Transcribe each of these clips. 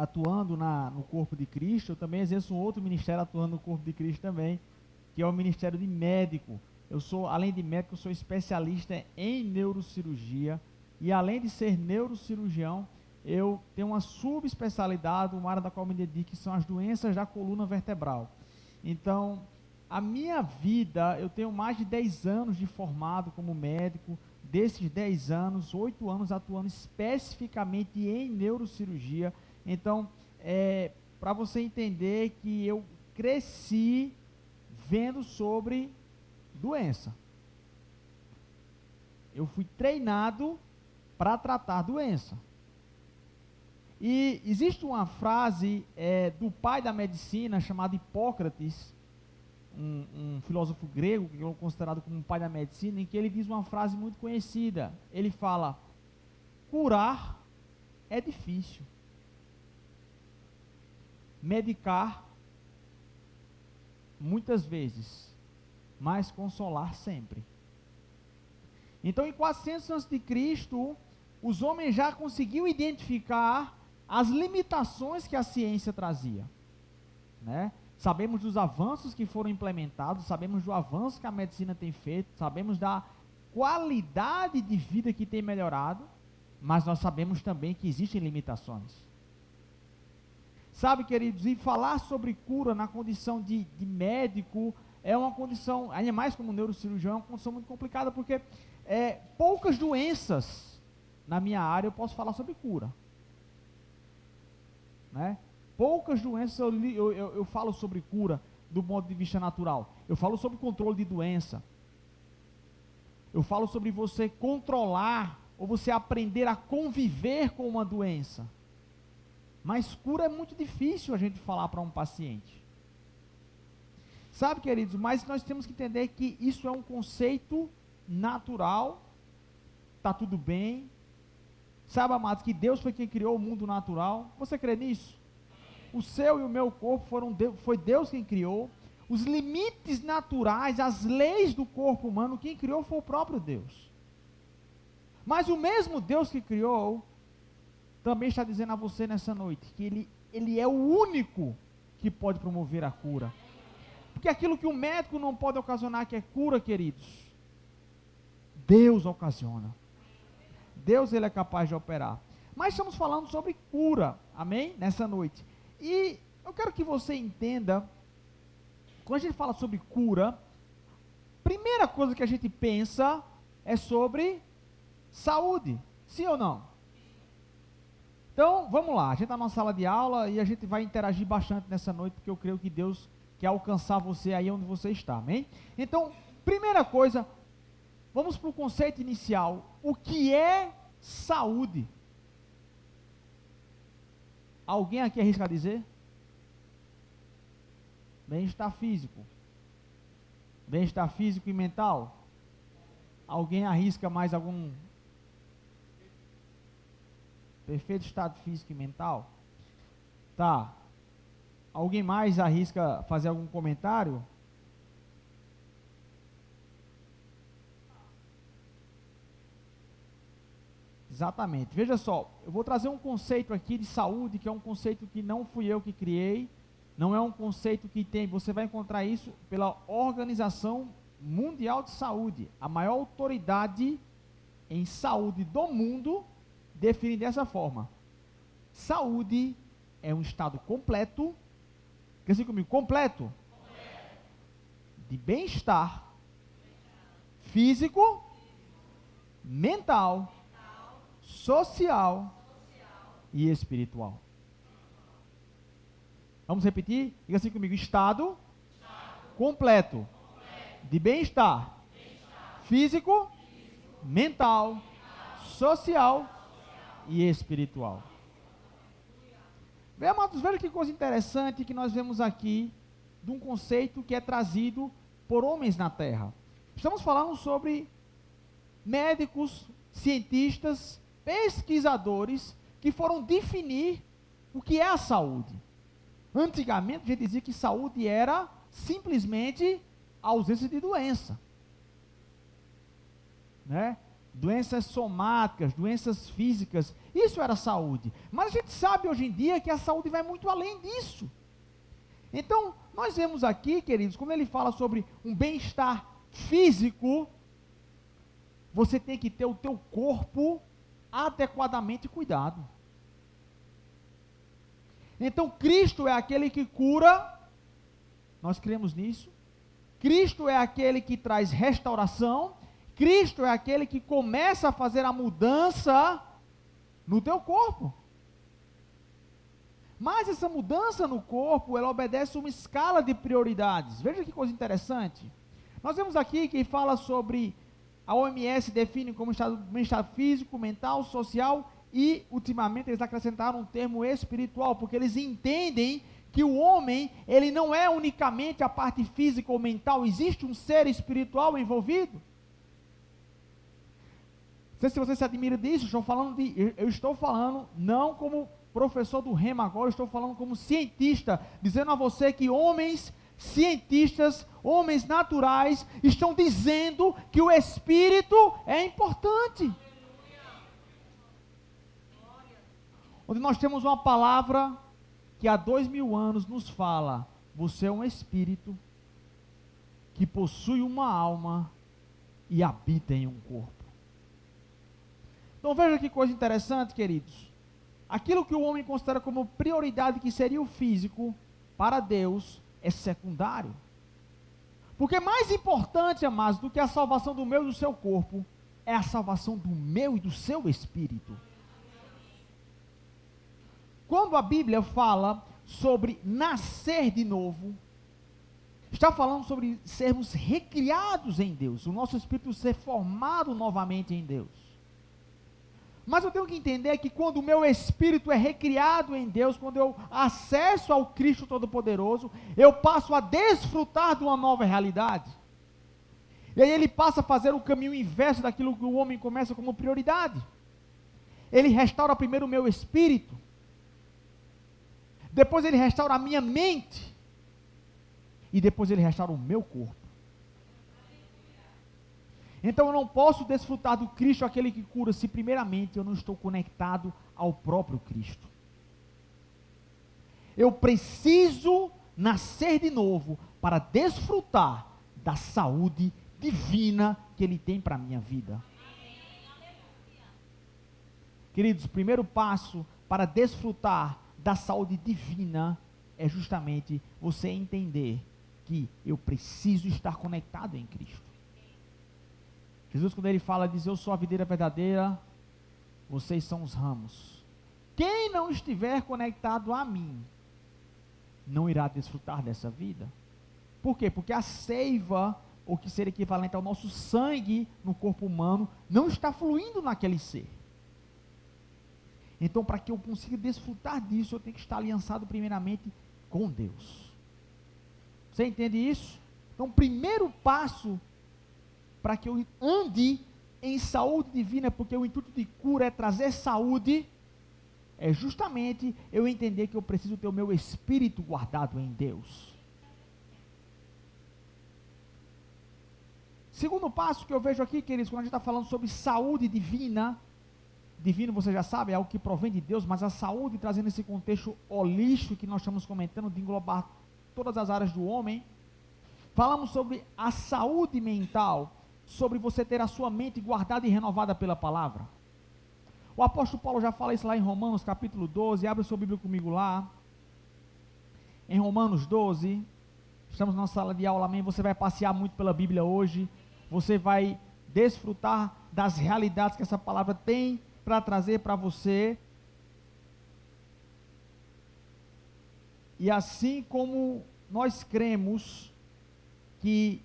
atuando no corpo de Cristo, eu também exerço um outro ministério atuando no corpo de Cristo também, que é o ministério de médico. Eu sou, além de médico, eu sou especialista em neurocirurgia, e além de ser neurocirurgião, eu tenho uma subespecialidade, uma área da qual me dedico, que são as doenças da coluna vertebral. Então, a minha vida, eu tenho mais de 10 anos de formado como médico. Desses 10 anos, 8 anos atuando especificamente em neurocirurgia. Então, para você entender que eu cresci vendo sobre doença. Eu fui treinado para tratar doença. E existe uma frase do pai da medicina, chamado Hipócrates, um filósofo grego, que é considerado como um pai da medicina, em que ele diz uma frase muito conhecida. Ele fala: curar é difícil, medicar muitas vezes, mas consolar sempre. Então, em 400 a.C., os homens já conseguiam identificar as limitações que a ciência trazia, né? Sabemos dos avanços que foram implementados, sabemos do avanço que a medicina tem feito, sabemos da qualidade de vida que tem melhorado, mas nós sabemos também que existem limitações. Sabe, queridos, e falar sobre cura na condição de médico é uma condição, ainda mais como neurocirurgião, é uma condição muito complicada, porque poucas doenças na minha área eu posso falar sobre cura, né? Poucas doenças eu falo sobre cura do ponto de vista natural. Eu falo sobre controle de doença. Eu falo sobre você controlar ou você aprender a conviver com uma doença. Mas cura é muito difícil a gente falar para um paciente. Sabe, queridos, mas nós temos que entender que isso é um conceito natural. Está tudo bem. Sabe, amados, que Deus foi quem criou o mundo natural. Você crê nisso? O seu e o meu corpo foi Deus quem criou. Os limites naturais, as leis do corpo humano, quem criou foi o próprio Deus. Mas o mesmo Deus que criou, também está dizendo a você nessa noite, que Ele é o único que pode promover a cura. Porque aquilo que o médico não pode ocasionar, que é cura, queridos, Deus ocasiona. Deus, Ele é capaz de operar. Mas estamos falando sobre cura, amém? Nessa noite. E eu quero que você entenda, quando a gente fala sobre cura, primeira coisa que a gente pensa é sobre saúde, sim ou não? Então, vamos lá, a gente está numa sala de aula e a gente vai interagir bastante nessa noite, porque eu creio que Deus quer alcançar você aí onde você está, amém? Então, primeira coisa, vamos para o conceito inicial. O que é saúde? Alguém aqui arrisca dizer? Bem-estar físico. Bem-estar físico e mental. Alguém arrisca mais algum? Perfeito estado físico e mental? Tá. Alguém mais arrisca fazer algum comentário? Exatamente. Veja só, eu vou trazer um conceito aqui de saúde, que é um conceito que não fui eu que criei, não é um conceito que você vai encontrar isso pela Organização Mundial de Saúde, a maior autoridade em saúde do mundo, define dessa forma: saúde é um estado completo, quer dizer comigo, completo, de bem-estar físico, mental, social e espiritual. Vamos repetir? Diga assim comigo: estado completo de bem-estar físico, mental, social e espiritual. Bem, amados, veja que coisa interessante que nós vemos aqui de um conceito que é trazido por homens na Terra. Estamos falando sobre médicos, cientistas, pesquisadores que foram definir o que é a saúde. Antigamente a gente dizia que saúde era simplesmente a ausência de doença, né? doenças somáticas, doenças físicas, isso era saúde. Mas a gente sabe hoje em dia que a saúde vai muito além disso. Então, nós vemos aqui, queridos, quando ele fala sobre um bem-estar físico, você tem que ter o teu corpo adequadamente cuidado. Então, Cristo é aquele que cura, nós cremos nisso. Cristo é aquele que traz restauração. Cristo é aquele que começa a fazer a mudança no teu corpo. Mas essa mudança no corpo, ela obedece uma escala de prioridades. Veja que coisa interessante. Nós vemos aqui que fala sobre, a OMS define como bem-estar físico, mental, social e, ultimamente, eles acrescentaram um termo espiritual, porque eles entendem que o homem, ele não é unicamente a parte física ou mental, existe um ser espiritual envolvido. Não sei se você se admira disso, eu estou falando não como professor do Rema agora, eu estou falando como cientista, dizendo a você que homens cientistas, homens naturais, estão dizendo que o espírito é importante. Onde nós temos uma palavra que há 2000 anos nos fala, você é um espírito que possui uma alma e habita em um corpo. Então veja que coisa interessante, queridos. Aquilo que o homem considera como prioridade, que seria o físico, para Deus é secundário. Porque mais importante, amados, do que a salvação do meu e do seu corpo, é a salvação do meu e do seu espírito. Quando a Bíblia fala sobre nascer de novo, está falando sobre sermos recriados em Deus, o nosso espírito ser formado novamente em Deus. Mas eu tenho que entender que quando o meu espírito é recriado em Deus, quando eu acesso ao Cristo Todo-Poderoso, eu passo a desfrutar de uma nova realidade. E aí ele passa a fazer o caminho inverso daquilo que o homem começa como prioridade. Ele restaura primeiro o meu espírito, depois ele restaura a minha mente, e depois ele restaura o meu corpo. Então eu não posso desfrutar do Cristo, aquele que cura, se primeiramente eu não estou conectado ao próprio Cristo. Eu preciso nascer de novo para desfrutar da saúde divina que Ele tem para a minha vida. Queridos, o primeiro passo para desfrutar da saúde divina é justamente você entender que eu preciso estar conectado em Cristo. Jesus, quando ele fala, diz: eu sou a videira verdadeira, vocês são os ramos. Quem não estiver conectado a mim, não irá desfrutar dessa vida. Por quê? Porque a seiva, ou que seria equivalente ao nosso sangue no corpo humano, não está fluindo naquele ser. Então, para que eu consiga desfrutar disso, eu tenho que estar aliançado primeiramente com Deus. Você entende isso? Então, o primeiro passo para que eu ande em saúde divina, porque o intuito de cura é trazer saúde, é justamente eu entender que eu preciso ter o meu espírito guardado em Deus. Segundo passo que eu vejo aqui, queridos, quando a gente está falando sobre saúde divina, divino você já sabe, é algo que provém de Deus, mas a saúde, trazendo esse contexto holístico que nós estamos comentando, de englobar todas as áreas do homem, falamos sobre a saúde mental, sobre você ter a sua mente guardada e renovada pela palavra. O apóstolo Paulo já fala isso lá em Romanos capítulo 12, abre sua Bíblia comigo lá, em Romanos 12, estamos na sala de aula, amém, você vai passear muito pela Bíblia hoje, você vai desfrutar das realidades que essa palavra tem para trazer para você, e assim como nós cremos que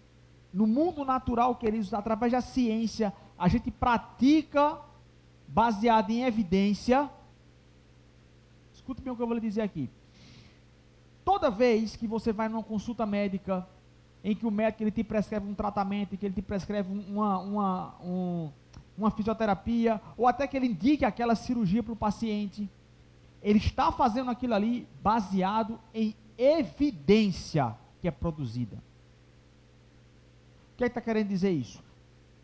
no mundo natural, queridos, através da ciência, a gente pratica baseado em evidência. Escute bem o que eu vou lhe dizer aqui. Toda vez que você vai numa consulta médica, em que o médico ele te prescreve um tratamento, que ele te prescreve uma fisioterapia, ou até que ele indique aquela cirurgia para o paciente, ele está fazendo aquilo ali baseado em evidência que é produzida. O que está querendo dizer isso?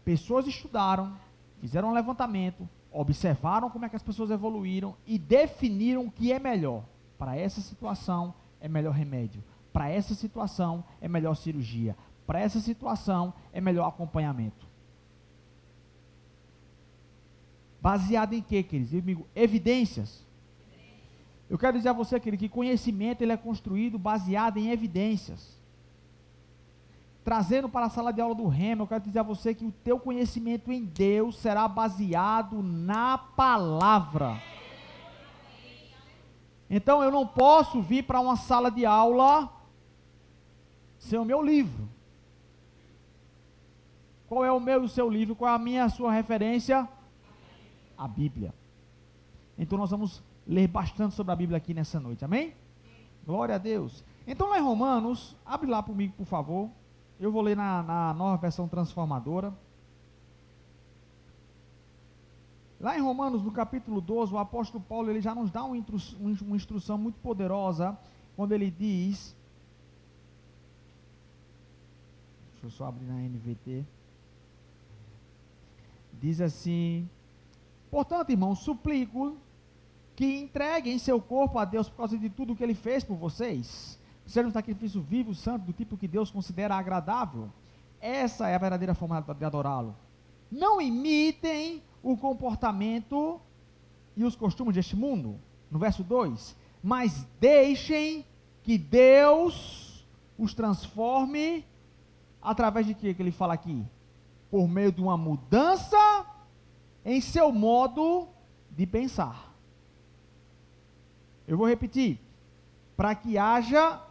Pessoas estudaram, fizeram um levantamento, observaram como é que as pessoas evoluíram e definiram o que é melhor. Para essa situação é melhor remédio, para essa situação é melhor cirurgia, para essa situação é melhor acompanhamento. Baseado em quê, queridos? Evidências. Eu quero dizer a você, querido, que conhecimento ele é construído baseado em evidências. Trazendo para a sala de aula do Rema, eu quero dizer a você que o teu conhecimento em Deus será baseado na palavra. Então eu não posso vir para uma sala de aula sem o meu livro. Qual é o meu e o seu livro? Qual é a minha e a sua referência? A Bíblia. Então nós vamos ler bastante sobre a Bíblia aqui nessa noite, amém? Glória a Deus. Então lá em Romanos, abre lá comigo por favor, eu vou ler na nova versão transformadora. Lá em Romanos, no capítulo 12, o apóstolo Paulo, ele já nos dá uma instrução muito poderosa, quando ele diz, deixa eu só abrir na NVT, diz assim, portanto, irmãos, suplico que entreguem seu corpo a Deus por causa de tudo que ele fez por vocês, seja um sacrifício vivo, santo, do tipo que Deus considera agradável. Essa é a verdadeira forma de adorá-lo. Não imitem o comportamento e os costumes deste mundo, no verso 2, mas deixem que Deus os transforme, através de que ele fala aqui? Por meio de uma mudança em seu modo de pensar. Eu vou repetir, para que haja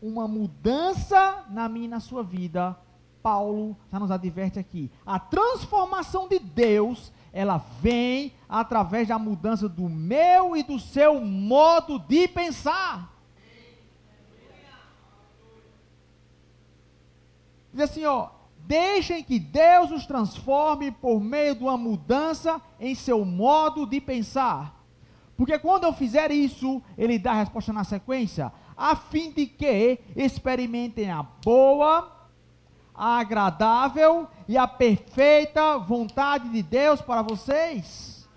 uma mudança na minha e na sua vida, Paulo já nos adverte aqui, a transformação de Deus, ela vem através da mudança do meu e do seu modo de pensar. Diz assim, deixem que Deus os transforme por meio de uma mudança em seu modo de pensar. Porque quando eu fizer isso, ele dá a resposta na sequência, a fim de que experimentem a boa, a agradável e a perfeita vontade de Deus para vocês.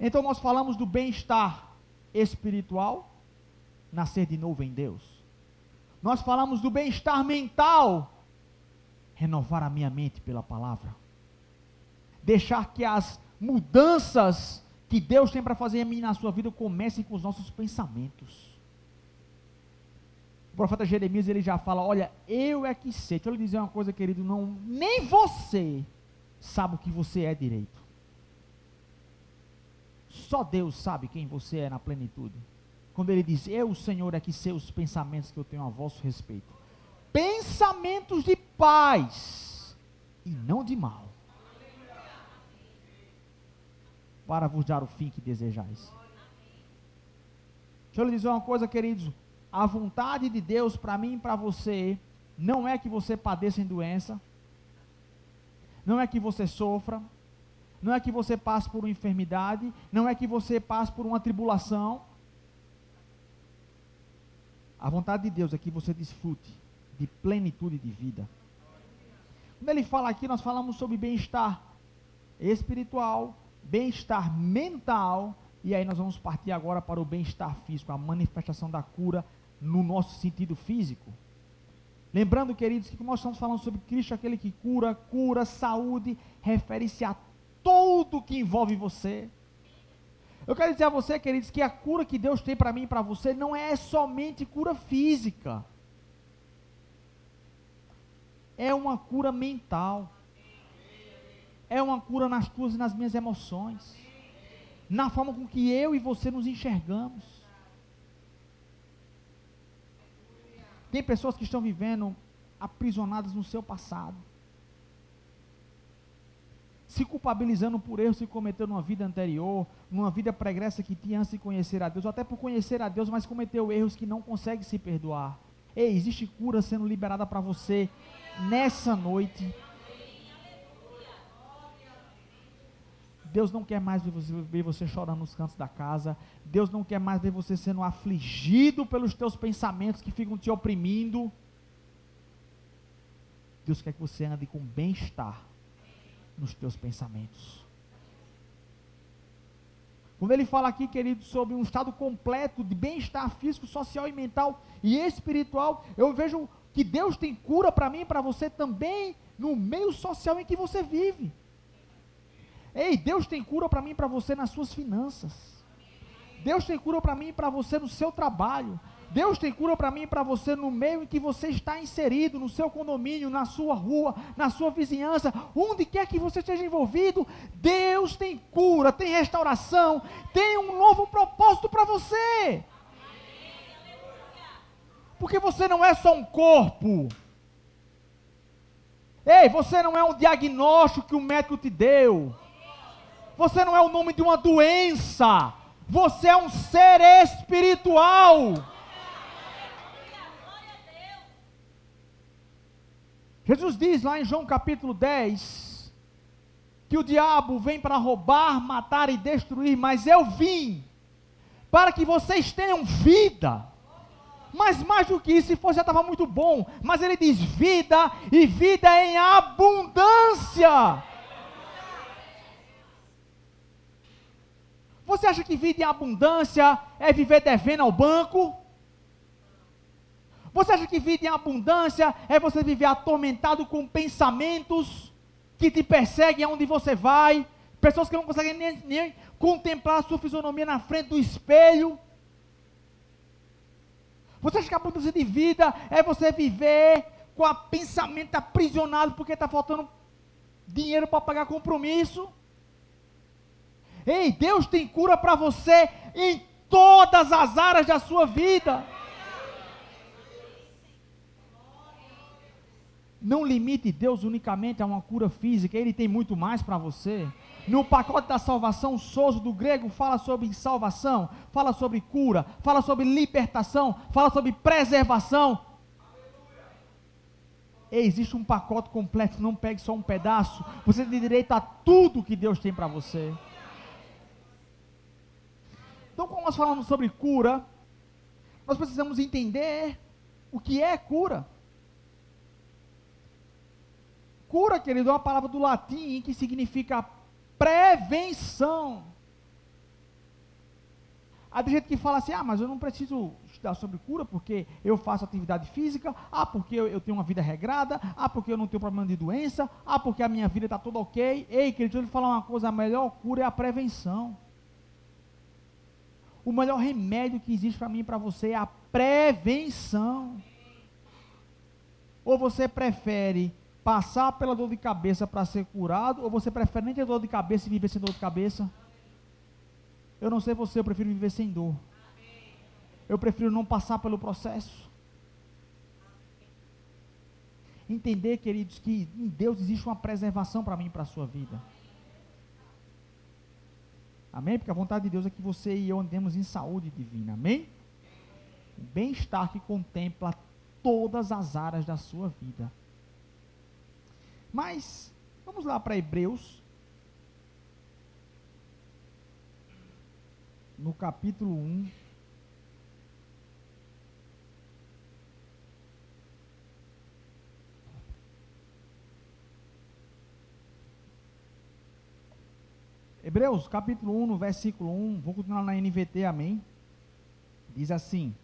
Então nós falamos do bem-estar espiritual, nascer de novo em Deus. Nós falamos do bem-estar mental, renovar a minha mente pela palavra. Deixar que as mudanças que Deus tem para fazer em mim na sua vida comecem com os nossos pensamentos. O profeta Jeremias, ele já fala, olha, eu é que sei. Deixa eu lhe dizer uma coisa, querido, nem você sabe o que você é direito. Só Deus sabe quem você é na plenitude. Quando ele diz, eu, o Senhor, é que sei os pensamentos que eu tenho a vosso respeito. Pensamentos de paz e não de mal, para vos dar o fim que desejais. Deixa eu lhe dizer uma coisa, queridos, a vontade de Deus para mim e para você, não é que você padeça em doença, não é que você sofra, não é que você passe por uma enfermidade, não é que você passe por uma tribulação. A vontade de Deus é que você desfrute de plenitude de vida. Quando ele fala aqui, nós falamos sobre bem-estar espiritual, bem-estar mental, e aí nós vamos partir agora para o bem-estar físico, a manifestação da cura no nosso sentido físico. Lembrando, queridos, que como nós estamos falando sobre Cristo, aquele que cura, saúde, refere-se a tudo que envolve você. Eu quero dizer a você, queridos, que a cura que Deus tem para mim e para você não é somente cura física. É uma cura mental. É uma cura nas tuas e nas minhas emoções. Na forma com que eu e você nos enxergamos. Tem pessoas que estão vivendo aprisionadas no seu passado, se culpabilizando por erros que cometeu numa vida anterior, numa vida pregressa que tinha antes de conhecer a Deus, ou até por conhecer a Deus, mas cometeu erros que não consegue se perdoar. Ei, existe cura sendo liberada para você nessa noite. Deus não quer mais ver você chorando nos cantos da casa. Deus não quer mais ver você sendo afligido pelos teus pensamentos que ficam te oprimindo. Deus quer que você ande com bem-estar nos teus pensamentos. Quando ele fala aqui, querido, sobre um estado completo de bem-estar físico, social e mental e espiritual, eu vejo que Deus tem cura para mim e para você também no meio social em que você vive. Ei, Deus tem cura para mim e para você nas suas finanças. Deus tem cura para mim e para você no seu trabalho. Deus tem cura para mim e para você no meio em que você está inserido, no seu condomínio, na sua rua, na sua vizinhança, onde quer que você esteja envolvido. Deus tem cura, tem restauração, tem um novo propósito para você. Porque você não é só um corpo. Ei, você não é um diagnóstico que o médico te deu. Você não é o nome de uma doença. Você é um ser espiritual. Jesus diz lá em João capítulo 10, que o diabo vem para roubar, matar e destruir, mas eu vim para que vocês tenham vida. Mas mais do que isso, se fosse já estava muito bom, mas ele diz vida e vida em abundância. Você acha que vida em abundância é viver devendo ao banco? Você acha que vida em abundância é você viver atormentado com pensamentos que te perseguem aonde você vai? Pessoas que não conseguem nem contemplar a sua fisionomia na frente do espelho? Você acha que a abundância de vida é você viver com o pensamento aprisionado porque está faltando dinheiro para pagar compromisso? Ei, Deus tem cura para você em todas as áreas da sua vida. Não limite Deus unicamente a uma cura física, Ele tem muito mais para você. No pacote da salvação, Sozo do grego fala sobre salvação, fala sobre cura, fala sobre libertação, fala sobre preservação. Ei, existe um pacote completo, não pegue só um pedaço, você tem direito a tudo que Deus tem para você. Então, quando nós falamos sobre cura, nós precisamos entender o que é cura. Cura, querido, é uma palavra do latim que significa prevenção. Há gente que fala assim, mas eu não preciso estudar sobre cura porque eu faço atividade física, porque eu tenho uma vida regrada, porque eu não tenho problema de doença, porque a minha vida está toda ok. Ei, querido, deixa eu lhe falar uma coisa, a melhor cura é a prevenção. O melhor remédio que existe para mim e para você é a prevenção. Ou você prefere passar pela dor de cabeça para ser curado, ou você prefere nem ter dor de cabeça e viver sem dor de cabeça? Eu não sei você, eu prefiro viver sem dor. Eu prefiro não passar pelo processo. Entender, queridos, que em Deus existe uma preservação para mim e para a sua vida. Amém? Porque a vontade de Deus é que você e eu andemos em saúde divina. Amém? O bem-estar que contempla todas as áreas da sua vida. Mas, vamos lá para Hebreus, no capítulo 1. Hebreus, capítulo 1, no versículo 1, vou continuar na NVT, amém? Diz assim: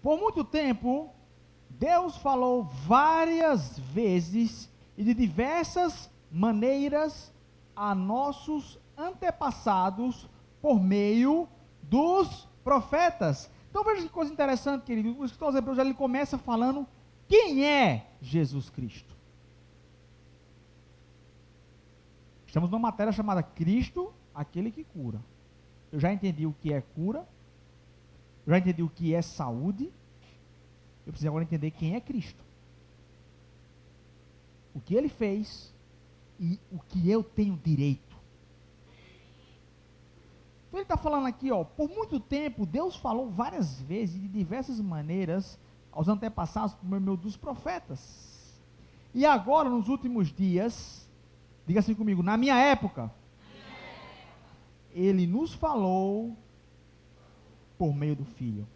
por muito tempo, Deus falou várias vezes e de diversas maneiras a nossos antepassados por meio dos profetas. Então veja que coisa interessante, querido. O escritor aos Hebreus ele começa falando quem é Jesus Cristo. Estamos numa matéria chamada Cristo, aquele que cura. Eu já entendi o que é cura, eu já entendi o que é saúde, eu preciso agora entender quem é Cristo. O que Ele fez e o que eu tenho direito. Então ele está falando aqui, por muito tempo, Deus falou várias vezes, de diversas maneiras, aos antepassados, por meio dos profetas. E agora, nos últimos dias, diga assim comigo, na minha época, Ele nos falou por meio do Filho.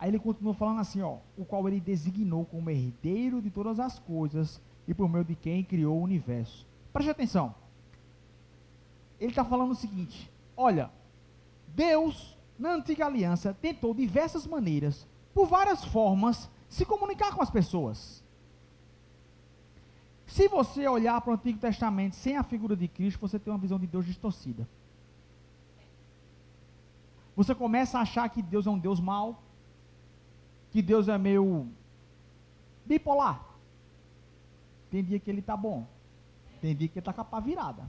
Aí ele continua falando assim, ó, o qual ele designou como herdeiro de todas as coisas e por meio de quem criou o universo. Preste atenção. Ele está falando o seguinte, olha, Deus, na antiga aliança, tentou diversas maneiras, por várias formas, se comunicar com as pessoas. Se você olhar para o Antigo Testamento sem a figura de Cristo, você tem uma visão de Deus distorcida. Você começa a achar que Deus é um Deus mau, que Deus é meio bipolar. Tem dia que ele está bom, tem dia que ele está com a pá virada.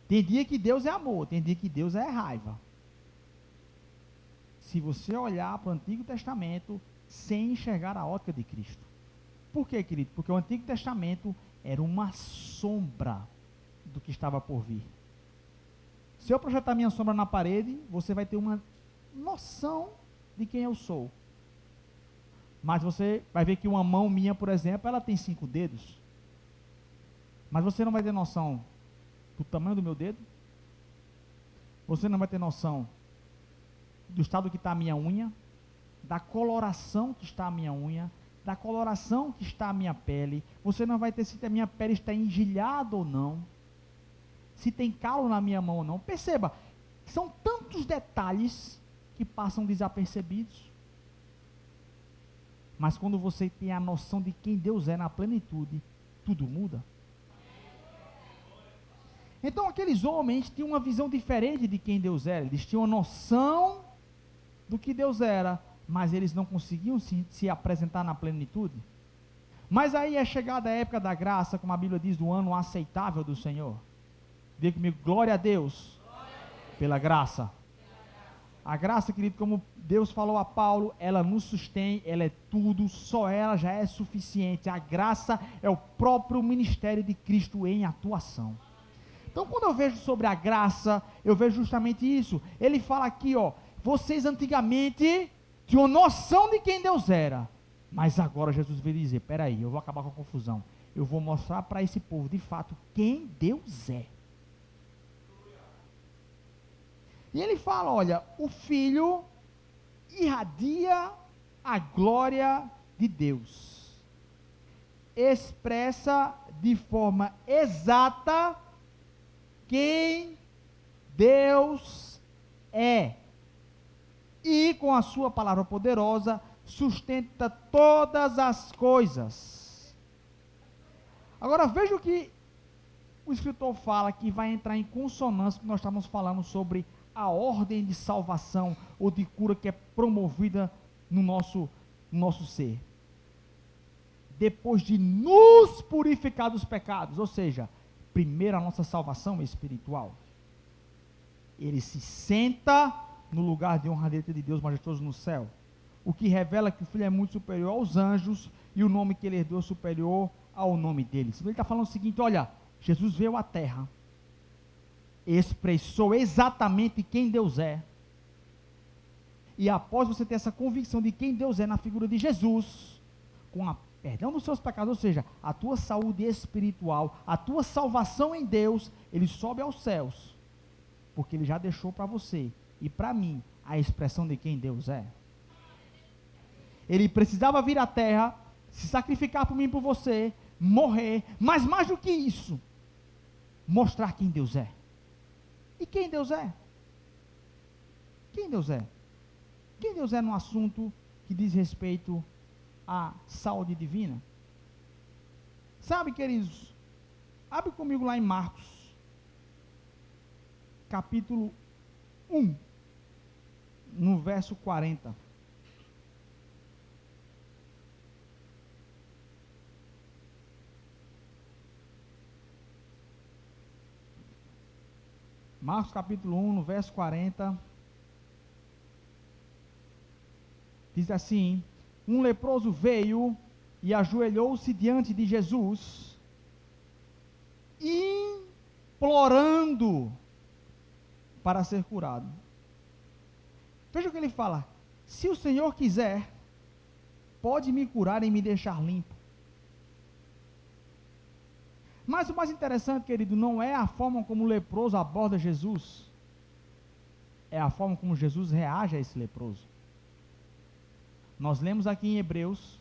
Tem dia que Deus é amor, tem dia que Deus é raiva. Se você olhar para o Antigo Testamento sem enxergar a ótica de Cristo. Por quê, querido? Porque o Antigo Testamento era uma sombra do que estava por vir. Se eu projetar minha sombra na parede, você vai ter uma noção de quem eu sou. Mas você vai ver que uma mão minha, por exemplo, ela tem 5 dedos. Mas você não vai ter noção do tamanho do meu dedo. Você não vai ter noção do estado que está a minha unha, da coloração que está a minha unha, da coloração que está a minha pele. Você não vai ter se a minha pele está engelhada ou não, se tem calo na minha mão ou não. Perceba, são tantos detalhes que passam desapercebidos. Mas quando você tem a noção de quem Deus é na plenitude, tudo muda. Então aqueles homens tinham uma visão diferente de quem Deus era. Eles tinham a noção do que Deus era, mas eles não conseguiam se apresentar na plenitude. Mas aí é chegada a época da graça, como a Bíblia diz, do ano aceitável do Senhor. Diga comigo, glória a Deus, pela graça. A graça, querido, como Deus falou a Paulo, ela nos sustém, ela é tudo, só ela já é suficiente. A graça é o próprio ministério de Cristo em atuação. Então, quando eu vejo sobre a graça, eu vejo justamente isso. Ele fala aqui, ó, vocês antigamente tinham noção de quem Deus era, mas agora Jesus veio dizer, peraí, eu vou acabar com a confusão. Eu vou mostrar para esse povo, de fato, quem Deus é. E ele fala, olha, o Filho irradia a glória de Deus. Expressa de forma exata quem Deus é. E com a sua palavra poderosa, sustenta todas as coisas. Agora veja o que o escritor fala, que vai entrar em consonância com o que nós estamos falando sobre a ordem de salvação ou de cura que é promovida no nosso ser. Depois de nos purificar dos pecados, ou seja, primeiro a nossa salvação espiritual. Ele se senta no lugar de honra direita de Deus majestoso no céu, o que revela que o Filho é muito superior aos anjos, e o nome que ele herdou é superior ao nome deles. Ele está falando o seguinte, olha, Jesus veio à terra, expressou exatamente quem Deus é, e após você ter essa convicção de quem Deus é na figura de Jesus, com a perdão dos seus pecados, ou seja, a tua saúde espiritual, a tua salvação em Deus, ele sobe aos céus, porque ele já deixou para você e para mim a expressão de quem Deus é. Ele precisava vir à terra, se sacrificar por mim e por você, morrer, mas mais do que isso, mostrar quem Deus é. E quem Deus é? Quem Deus é? Quem Deus é no assunto que diz respeito à saúde divina? Sabe, queridos, abre comigo lá em Marcos, capítulo 1, no verso 40. Marcos capítulo 1, no verso 40, diz assim, um leproso veio e ajoelhou-se diante de Jesus, implorando para ser curado. Veja o que ele fala, se o Senhor quiser, pode me curar e me deixar limpo. Mas o mais interessante, querido, não é a forma como o leproso aborda Jesus, é a forma como Jesus reage a esse leproso. Nós lemos aqui em Hebreus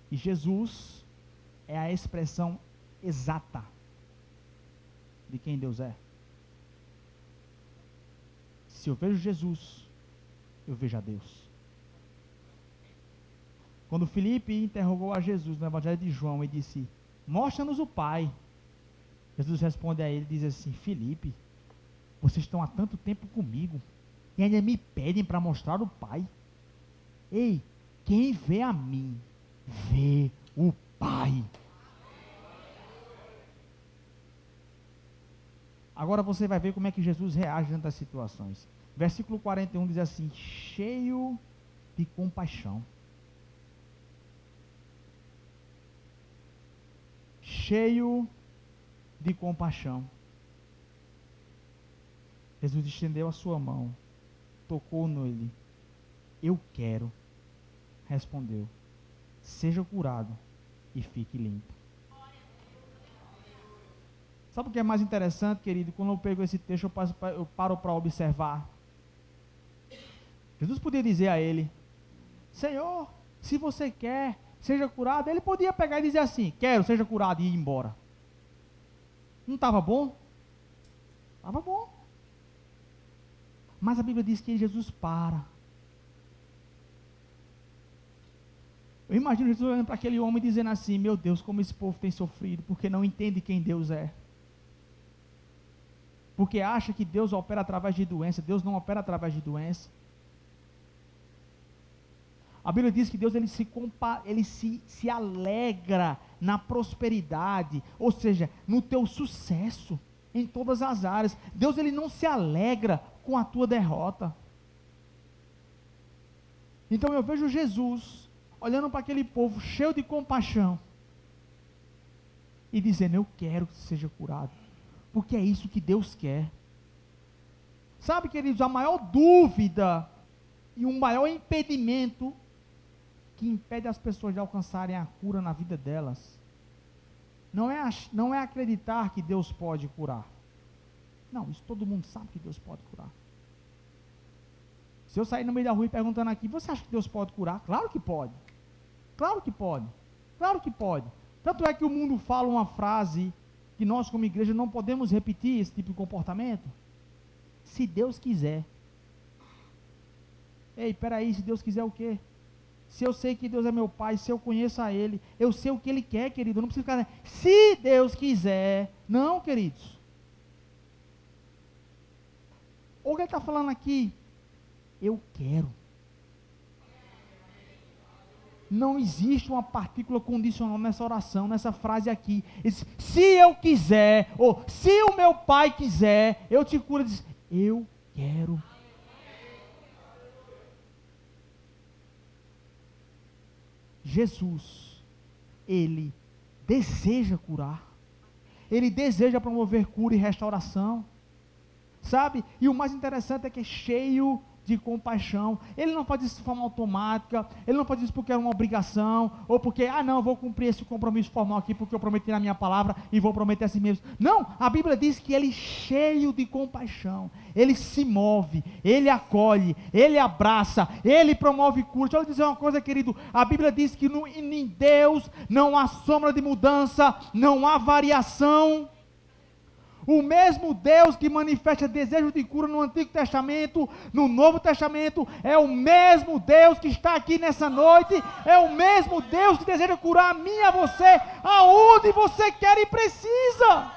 que Jesus é a expressão exata de quem Deus é. Se eu vejo Jesus, eu vejo a Deus. Quando Filipe interrogou a Jesus no Evangelho de João e disse: mostra-nos o Pai. Jesus responde a ele e diz assim: Filipe, vocês estão há tanto tempo comigo e ainda me pedem para mostrar o Pai. Ei, quem vê a mim, vê o Pai. Agora você vai ver como é que Jesus reage diante das situações. Versículo 41 diz assim: cheio de compaixão. Cheio de compaixão. Jesus estendeu a sua mão, tocou nele. Eu quero. Respondeu: seja curado e fique limpo. Sabe o que é mais interessante, querido? Quando eu pego esse texto, eu paro para observar. Jesus podia dizer a ele: Senhor, se você quer, seja curado. Ele podia pegar e dizer assim: quero, seja curado, e ir embora. Não estava bom? Estava bom. Mas a Bíblia diz que Jesus para. Eu imagino Jesus olhando para aquele homem dizendo assim: meu Deus, como esse povo tem sofrido, porque não entende quem Deus é. Porque acha que Deus opera através de doença. Deus não opera através de doença. A Bíblia diz que Deus ele se alegra na prosperidade, ou seja, no teu sucesso, em todas as áreas. Deus ele não se alegra com a tua derrota. Então eu vejo Jesus olhando para aquele povo cheio de compaixão e dizendo: eu quero que seja curado, porque é isso que Deus quer. Sabe, queridos, a maior dúvida e o maior impedimento que impede as pessoas de alcançarem a cura na vida delas não é acreditar que Deus pode curar. Não, isso todo mundo sabe que Deus pode curar. Se eu sair no meio da rua e perguntando aqui: você acha que Deus pode curar? Claro que pode. Claro que pode. Claro que pode. Tanto é que o mundo fala uma frase que nós como igreja não podemos repetir esse tipo de comportamento. Se Deus quiser. Ei, peraí, se Deus quiser o quê? Se eu sei que Deus é meu Pai, se eu conheço a Ele, eu sei o que Ele quer, querido. Eu não preciso ficar... Se Deus quiser. Não, queridos. O que Ele está falando aqui? Eu quero. Não existe uma partícula condicional nessa oração, nessa frase aqui. Diz, se eu quiser, ou se o meu Pai quiser, eu te curo. Diz, eu quero. Jesus, Ele deseja curar. Ele deseja promover cura e restauração. Sabe? E o mais interessante é que é cheio de compaixão. Ele não faz isso de forma automática. Ele não faz isso porque é uma obrigação, ou porque, não, eu vou cumprir esse compromisso formal aqui, porque eu prometi na minha palavra, e vou prometer assim mesmo. Não, a Bíblia diz que ele é cheio de compaixão. Ele se move, ele acolhe, ele abraça, ele promove cura. Deixa eu dizer uma coisa, querido. A Bíblia diz que em Deus não há sombra de mudança, não há variação. O mesmo Deus que manifesta desejo de cura no Antigo Testamento, no Novo Testamento, é o mesmo Deus que está aqui nessa noite, é o mesmo Deus que deseja curar a mim e a você, aonde você quer e precisa.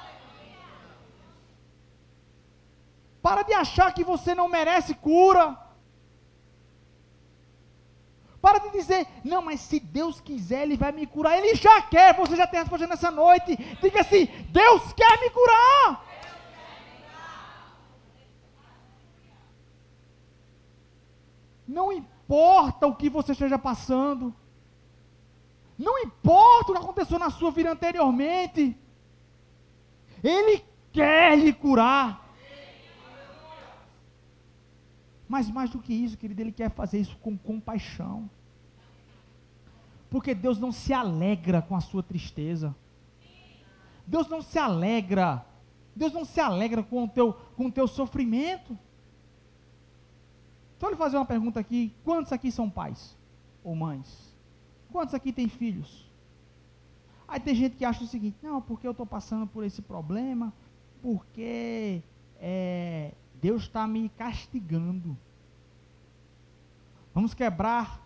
Para de achar que você não merece cura. Para de dizer, não, mas se Deus quiser, Ele vai me curar. Ele já quer, você já tem a resposta nessa noite. Diga assim: Deus quer me curar. Não importa o que você esteja passando. Não importa o que aconteceu na sua vida anteriormente. Ele quer lhe curar. Mas mais do que isso, querido, Ele quer fazer isso com compaixão. Porque Deus não se alegra com a sua tristeza. Deus não se alegra. Deus não se alegra com o teu sofrimento. Deixa eu lhe fazer uma pergunta aqui. Quantos aqui são pais ou mães? Quantos aqui têm filhos? Aí tem gente que acha o seguinte: não, porque eu estou passando por esse problema, porque Deus está me castigando. Vamos quebrar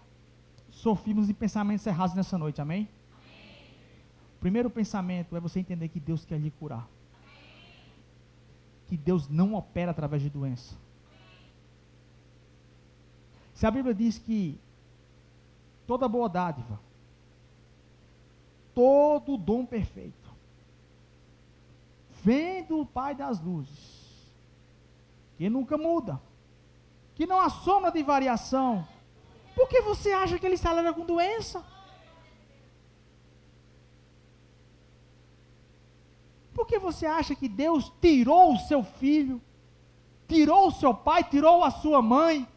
sofismas e pensamentos errados nessa noite, amém? O primeiro pensamento é você entender que Deus quer lhe curar. Que Deus não opera através de doença. Se a Bíblia diz que toda boa dádiva, todo dom perfeito, vem do Pai das luzes, que nunca muda, que não há sombra de variação, por que você acha que ele se alegra com doença? Por que você acha que Deus tirou o seu filho, tirou o seu pai, tirou a sua mãe?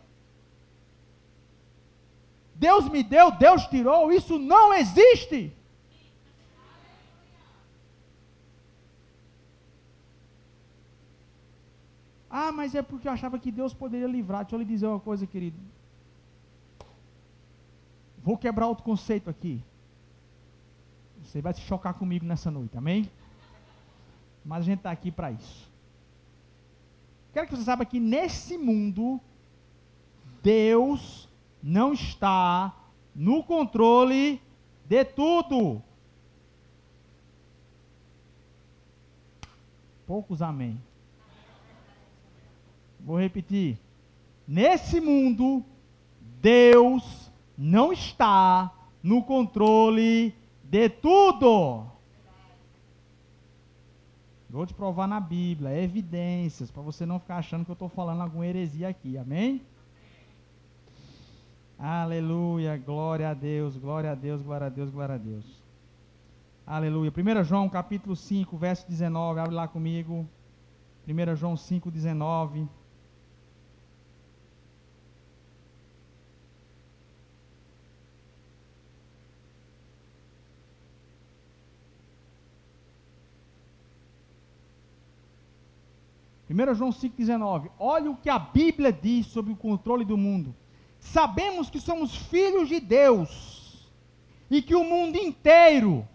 Deus me deu, Deus tirou, isso não existe. Ah, mas é porque eu achava que Deus poderia livrar. Deixa eu lhe dizer uma coisa, querido. Vou quebrar outro conceito aqui. Você vai se chocar comigo nessa noite, amém? Mas a gente está aqui para isso. Quero que você saiba que nesse mundo, Deus não está no controle de tudo. Poucos amém. Vou repetir. Nesse mundo, Deus não está no controle de tudo. Vou te provar na Bíblia, evidências, para você não ficar achando que eu estou falando alguma heresia aqui, amém? Aleluia, glória a Deus, glória a Deus, glória a Deus, glória a Deus. Aleluia. 1 João capítulo 5, verso 19, abre lá comigo. 1 João 5, 19. João 5,19, olha o que a Bíblia diz sobre o controle do mundo. Sabemos que somos filhos de Deus, e que o mundo inteiro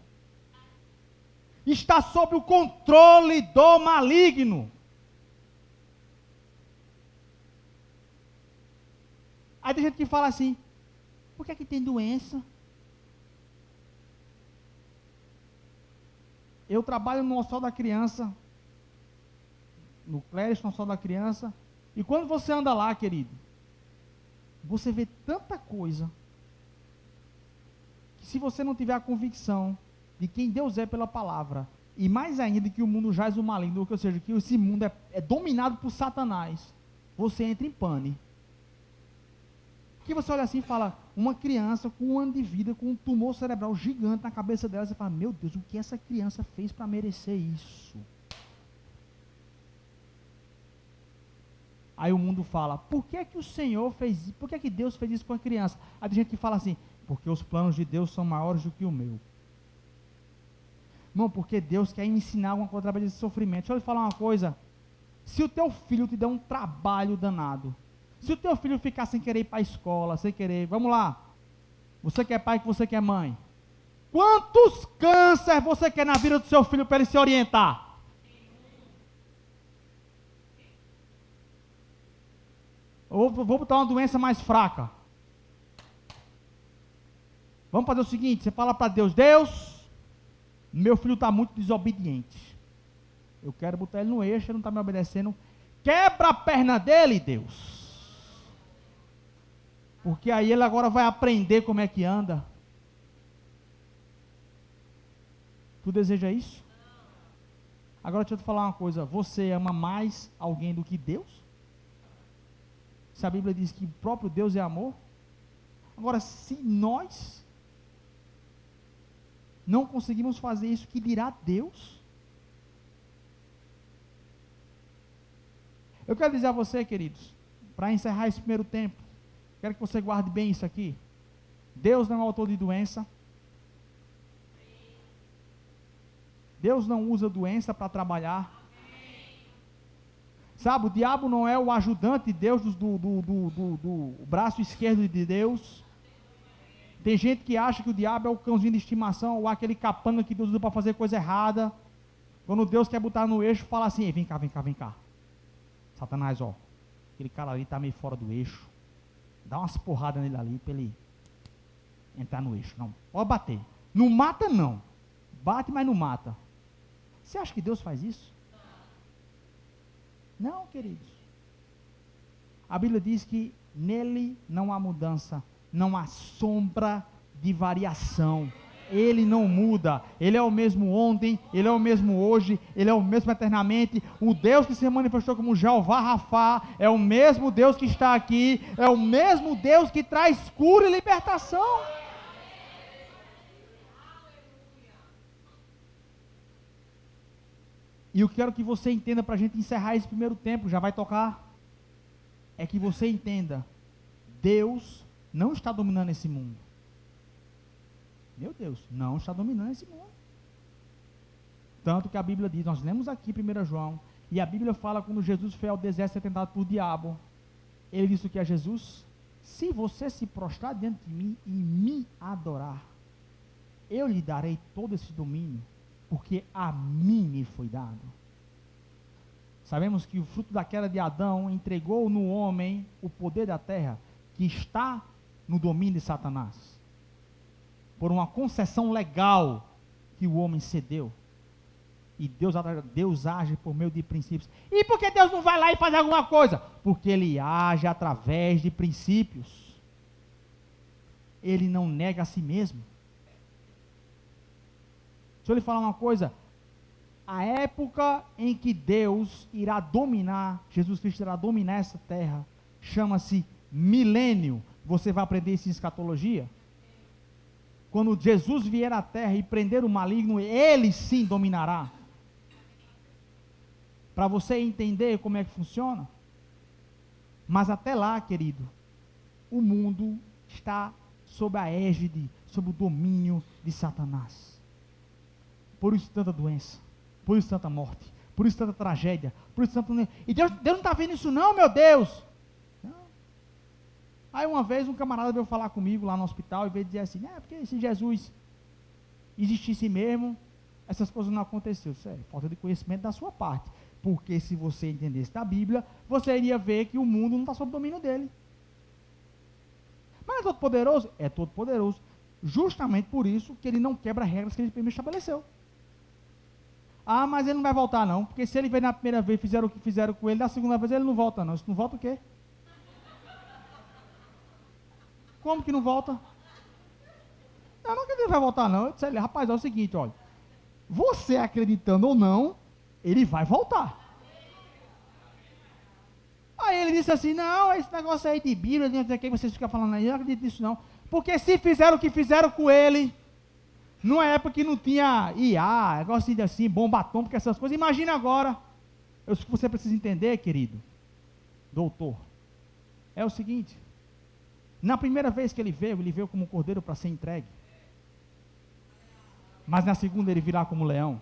está sob o controle do maligno. Aí tem gente que fala assim, por que é que tem doença? Eu trabalho no Hospital da Criança, no Clérigos, no Hospital da Criança, e quando você anda lá, querido, você vê tanta coisa, que se você não tiver a convicção de quem Deus é pela palavra, e mais ainda de que o mundo jaz o maligno, ou seja, que esse mundo é dominado por Satanás, você entra em pane. Que você olha assim e fala, uma criança com 1 ano de vida, com um tumor cerebral gigante na cabeça dela, você fala, meu Deus, o que essa criança fez para merecer isso? Aí o mundo fala, por que que o Senhor fez isso? Por que que Deus fez isso com a criança? Aí tem gente que fala assim, porque os planos de Deus são maiores do que o meu. Não, porque Deus quer ensinar alguma coisa através desse sofrimento. Deixa eu lhe falar uma coisa, se o teu filho te der um trabalho danado, se o teu filho ficar sem querer ir para a escola, sem querer, vamos lá, você quer pai que você quer mãe, quantos cânceres você quer na vida do seu filho para ele se orientar? Ou vou botar uma doença mais fraca. Vamos fazer o seguinte, você fala para Deus, Deus, meu filho está muito desobediente. Eu quero botar ele no eixo, ele não está me obedecendo. Quebra a perna dele, Deus. Porque aí ele agora vai aprender como é que anda. Tu deseja isso? Agora deixa eu te falar uma coisa, você ama mais alguém do que Deus? Se a Bíblia diz que o próprio Deus é amor. Agora, se nós não conseguimos fazer isso, que dirá Deus? Eu quero dizer a você, queridos, para encerrar esse primeiro tempo, quero que você guarde bem isso aqui. Deus não é autor de doença. Deus não usa doença para trabalhar. Sabe, o diabo não é o ajudante de Deus do braço esquerdo de Deus. Tem gente que acha que o diabo é o cãozinho de estimação, ou aquele capanga que Deus usa para fazer coisa errada. Quando Deus quer botar no eixo, fala assim: vem cá, vem cá, vem cá. Satanás, ó, aquele cara ali está meio fora do eixo. Dá umas porradas nele ali para ele entrar no eixo. Não, pode bater. Não mata não. Bate, mas não mata. Você acha que Deus faz isso? Não, queridos. A Bíblia diz que nele não há mudança, não há sombra de variação. Ele não muda, Ele é o mesmo ontem, Ele é o mesmo hoje, Ele é o mesmo eternamente. O Deus que se manifestou como Jeová Rafá é o mesmo Deus que está aqui, é o mesmo Deus que traz cura e libertação. E eu quero que você entenda, para a gente encerrar esse primeiro tempo, já vai tocar, é que você entenda, Deus não está dominando esse mundo. Meu Deus, não está dominando esse mundo. Tanto que a Bíblia diz, nós lemos aqui 1 João, e a Bíblia fala quando Jesus foi ao deserto ser tentado por diabo, ele disse o que a Jesus: se você se prostrar diante de mim e me adorar, eu lhe darei todo esse domínio, porque a mim me foi dado. Sabemos que o fruto da queda de Adão entregou no homem o poder da terra, que está no domínio de Satanás, por uma concessão legal que o homem cedeu. E Deus age por meio de princípios. E por que Deus não vai lá e faz alguma coisa? Porque Ele age através de princípios. Ele não nega a si mesmo. Deixa eu lhe falar uma coisa. A época em que Deus irá dominar, Jesus Cristo irá dominar essa terra, chama-se milênio. Você vai aprender isso em escatologia. Quando Jesus vier à terra e prender o maligno, Ele sim dominará. Para você entender como é que funciona. Mas até lá, querido, o mundo está sob a égide, sob o domínio de Satanás. Por isso tanta doença, por isso tanta morte, por isso tanta tragédia, por isso tanta... E Deus não está vendo isso não, meu Deus. Não. Aí uma vez um camarada veio falar comigo lá no hospital e veio dizer assim, porque se Jesus existisse mesmo, essas coisas não aconteciam. Isso é falta de conhecimento da sua parte. Porque se você entendesse da Bíblia, você iria ver que o mundo não está sob o domínio dele. Mas é todo poderoso? É todo poderoso. Justamente por isso que ele não quebra regras que ele primeiro estabeleceu. Ah, mas ele não vai voltar não, porque se ele veio na primeira vez, fizeram o que fizeram com ele, na segunda vez ele não volta não. Isso não volta o quê? Como que não volta? Não que ele vai voltar não. Eu disse, rapaz, é o seguinte, olha, você acreditando ou não, ele vai voltar. Aí ele disse assim, não, esse negócio aí de Bíblia, não sei o que vocês ficam falando aí, eu não acredito nisso não, porque se fizeram o que fizeram com ele, numa época que não tinha IA, negócio assim, bomba atômica, essas coisas, imagina agora. Você precisa entender, querido, doutor, é o seguinte, na primeira vez que ele veio como um cordeiro para ser entregue, mas na segunda ele virá como leão.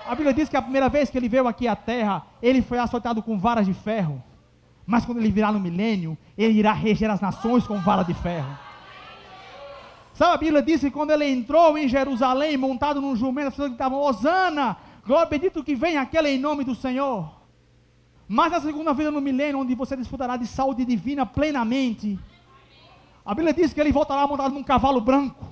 A Bíblia diz que a primeira vez que ele veio aqui à terra, ele foi açoitado com varas de ferro, mas quando ele virá no milênio, ele irá reger as nações com vara de ferro. Sabe, a Bíblia diz que quando ele entrou em Jerusalém, montado num jumento, as pessoas gritavam, Hosana, glória bendito que vem aquele em nome do Senhor. Mas na segunda vida no milênio, onde você desfrutará de saúde divina plenamente, a Bíblia diz que ele voltará montado num cavalo branco,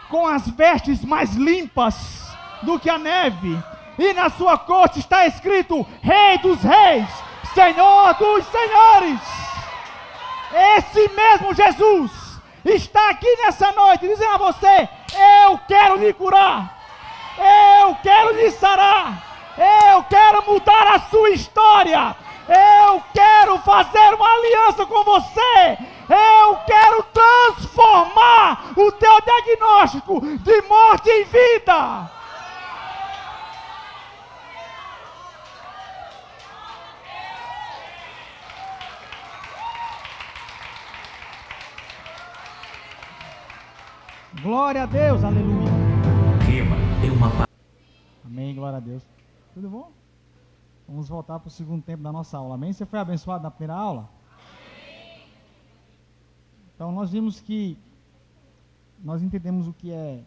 com as vestes mais limpas do que a neve, e na sua corte está escrito, Rei dos Reis, Senhor dos Senhores. Esse mesmo Jesus está aqui nessa noite, dizendo a você, eu quero lhe curar, eu quero lhe sarar, eu quero mudar a sua história, eu quero fazer uma aliança com você, eu quero transformar o teu diagnóstico de morte em vida. Glória a Deus, aleluia. Rema é uma... Amém, glória a Deus. Tudo bom? Vamos voltar para o segundo tempo da nossa aula, amém? Você foi abençoado na primeira aula? Então nós vimos que nós entendemos o que é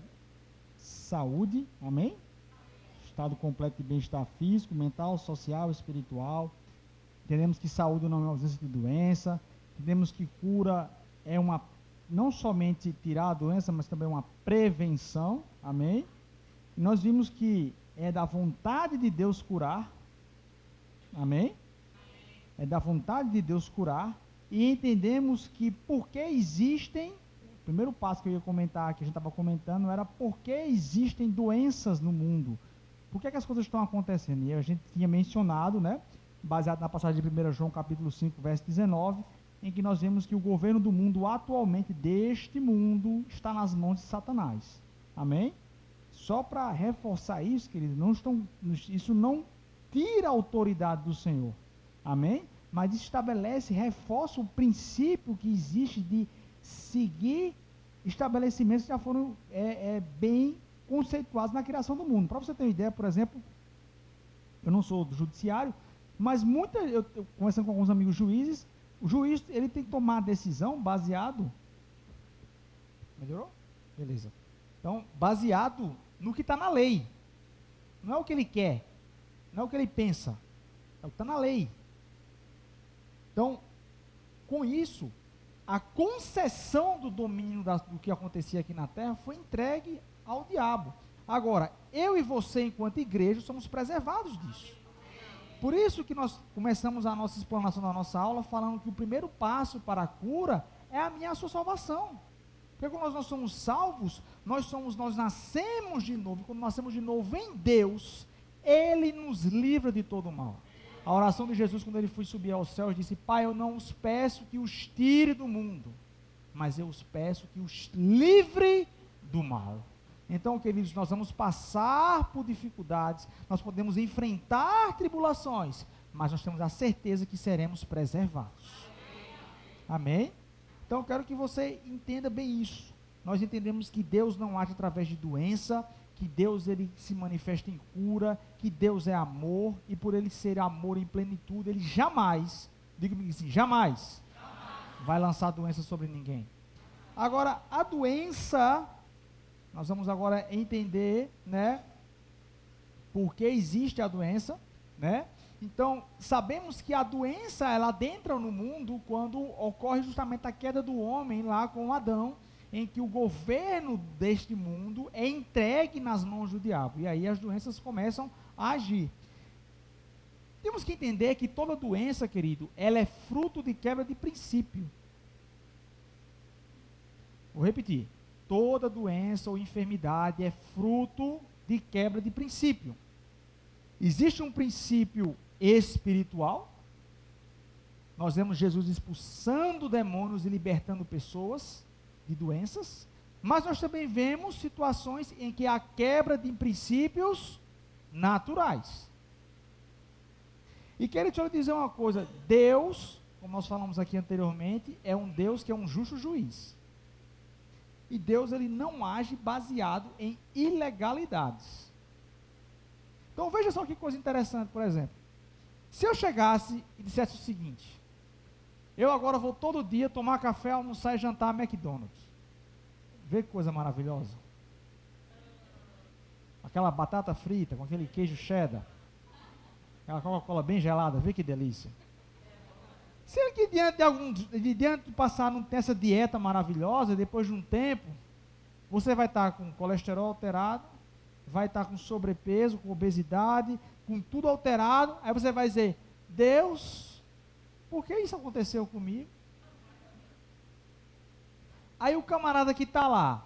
saúde, amém? Estado completo de bem-estar físico, mental, social, espiritual. Entendemos que saúde não é ausência de doença. Entendemos que cura é não somente tirar a doença, mas também uma prevenção, amém? E nós vimos que é da vontade de Deus curar, amém? É da vontade de Deus curar. E entendemos que porque existem, o primeiro passo que eu ia comentar, que a gente estava comentando, era porque existem doenças no mundo. Por que as coisas estão acontecendo? E a gente tinha mencionado, né, baseado na passagem de 1 João capítulo 5, verso 19, em que nós vemos que o governo do mundo atualmente, deste mundo, está nas mãos de Satanás. Amém? Só para reforçar isso, querido, isso não tira a autoridade do Senhor. Amém? Mas estabelece, reforça o princípio que existe de seguir estabelecimentos que já foram bem conceituados na criação do mundo. Para você ter uma ideia, por exemplo, eu não sou do judiciário, mas eu conversando com alguns amigos juízes, o juiz ele tem que tomar a decisão baseado... Melhorou? Beleza. Então, baseado no que está na lei. Não é o que ele quer, não é o que ele pensa, é o que está na lei. Então, com isso, a concessão do domínio do que acontecia aqui na terra foi entregue ao diabo. Agora, eu e você, enquanto igreja, somos preservados disso. Por isso que nós começamos a nossa explanação da nossa aula falando que o primeiro passo para a cura é a minha e a sua salvação. Porque quando nós somos salvos, nós nascemos de novo. E quando nascemos de novo em Deus, Ele nos livra de todo o mal. A oração de Jesus, quando ele foi subir aos céus, disse: Pai, eu não os peço que os tire do mundo, mas eu os peço que os livre do mal. Então, queridos, nós vamos passar por dificuldades, nós podemos enfrentar tribulações, mas nós temos a certeza que seremos preservados. Amém? Então, eu quero que você entenda bem isso. Nós entendemos que Deus não age através de doença, que Deus ele se manifesta em cura, que Deus é amor, e por ele ser amor em plenitude, ele jamais, diga-me assim, jamais vai lançar doença sobre ninguém. Agora, a doença, nós vamos agora entender, né, por que existe a doença, né? Então, sabemos que a doença, ela adentra no mundo quando ocorre justamente a queda do homem lá com Adão, em que o governo deste mundo é entregue nas mãos do diabo, e aí as doenças começam a agir. Temos que entender que toda doença, querido, ela é fruto de quebra de princípio. Vou repetir, toda doença ou enfermidade é fruto de quebra de princípio. Existe um princípio espiritual, nós vemos Jesus expulsando demônios e libertando pessoas de doenças, mas nós também vemos situações em que há quebra de princípios naturais. E quero te dizer uma coisa, Deus, como nós falamos aqui anteriormente, é um Deus que é um justo juiz. E Deus ele não age baseado em ilegalidades. Então veja só que coisa interessante, por exemplo. Se eu chegasse e dissesse o seguinte: eu agora vou todo dia tomar café, almoçar e jantar McDonald's. Vê que coisa maravilhosa. Aquela batata frita com aquele queijo cheddar. Aquela Coca-Cola bem gelada, vê que delícia. Se ele que diante de passar nessa dieta maravilhosa, depois de um tempo, você vai estar com colesterol alterado, vai estar com sobrepeso, com obesidade, com tudo alterado, aí você vai dizer: Deus, por que isso aconteceu comigo? Aí o camarada que está lá,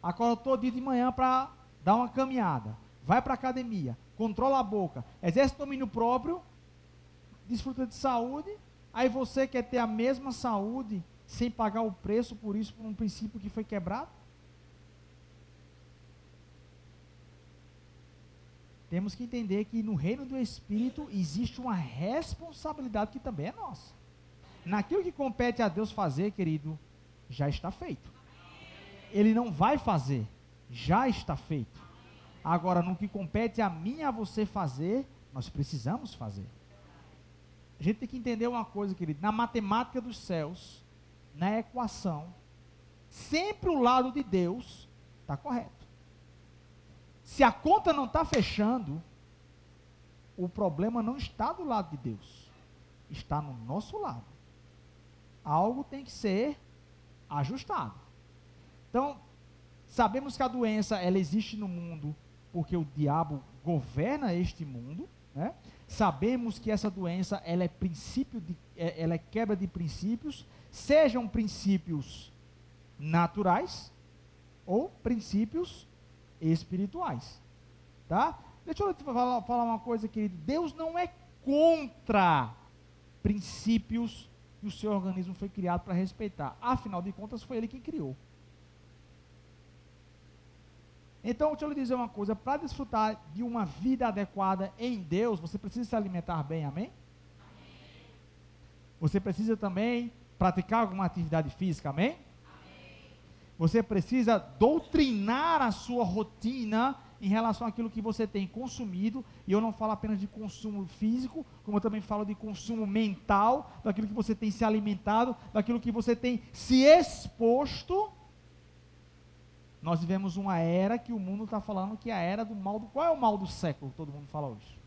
acorda todo dia de manhã para dar uma caminhada, vai para a academia, controla a boca, exerce domínio próprio, desfruta de saúde, aí você quer ter a mesma saúde sem pagar o preço por isso, por um princípio que foi quebrado? Temos que entender que no reino do Espírito existe uma responsabilidade que também é nossa. Naquilo que compete a Deus fazer, querido, já está feito. Ele não vai fazer, já está feito. Agora, no que compete a mim e a você fazer, Nós precisamos fazer. A gente tem que entender uma coisa, querido. Na matemática dos céus, na equação, sempre o lado de Deus está correto. Se a conta não está fechando, o problema não está do lado de Deus. Está no nosso lado. Algo tem que ser ajustado. Então, sabemos que a doença, ela existe no mundo porque o diabo governa este mundo, né? Sabemos que essa doença, ela é quebra de princípios, sejam princípios naturais ou princípios espirituais, tá? Deixa eu falar uma coisa, querido. Deus não é contra princípios que o seu organismo foi criado para respeitar. Afinal de contas, foi ele quem criou. Então, deixa eu lhe dizer uma coisa, para desfrutar de uma vida adequada em Deus, você precisa se alimentar bem, amém? Você precisa também praticar alguma atividade física, amém? Você precisa doutrinar a sua rotina em relação àquilo que você tem consumido, e eu não falo apenas de consumo físico, como eu também falo de consumo mental, daquilo que você tem se alimentado, daquilo que você tem se exposto. Nós vivemos uma era que o mundo está falando que é a era do mal do... Qual é o mal do século que todo mundo fala hoje?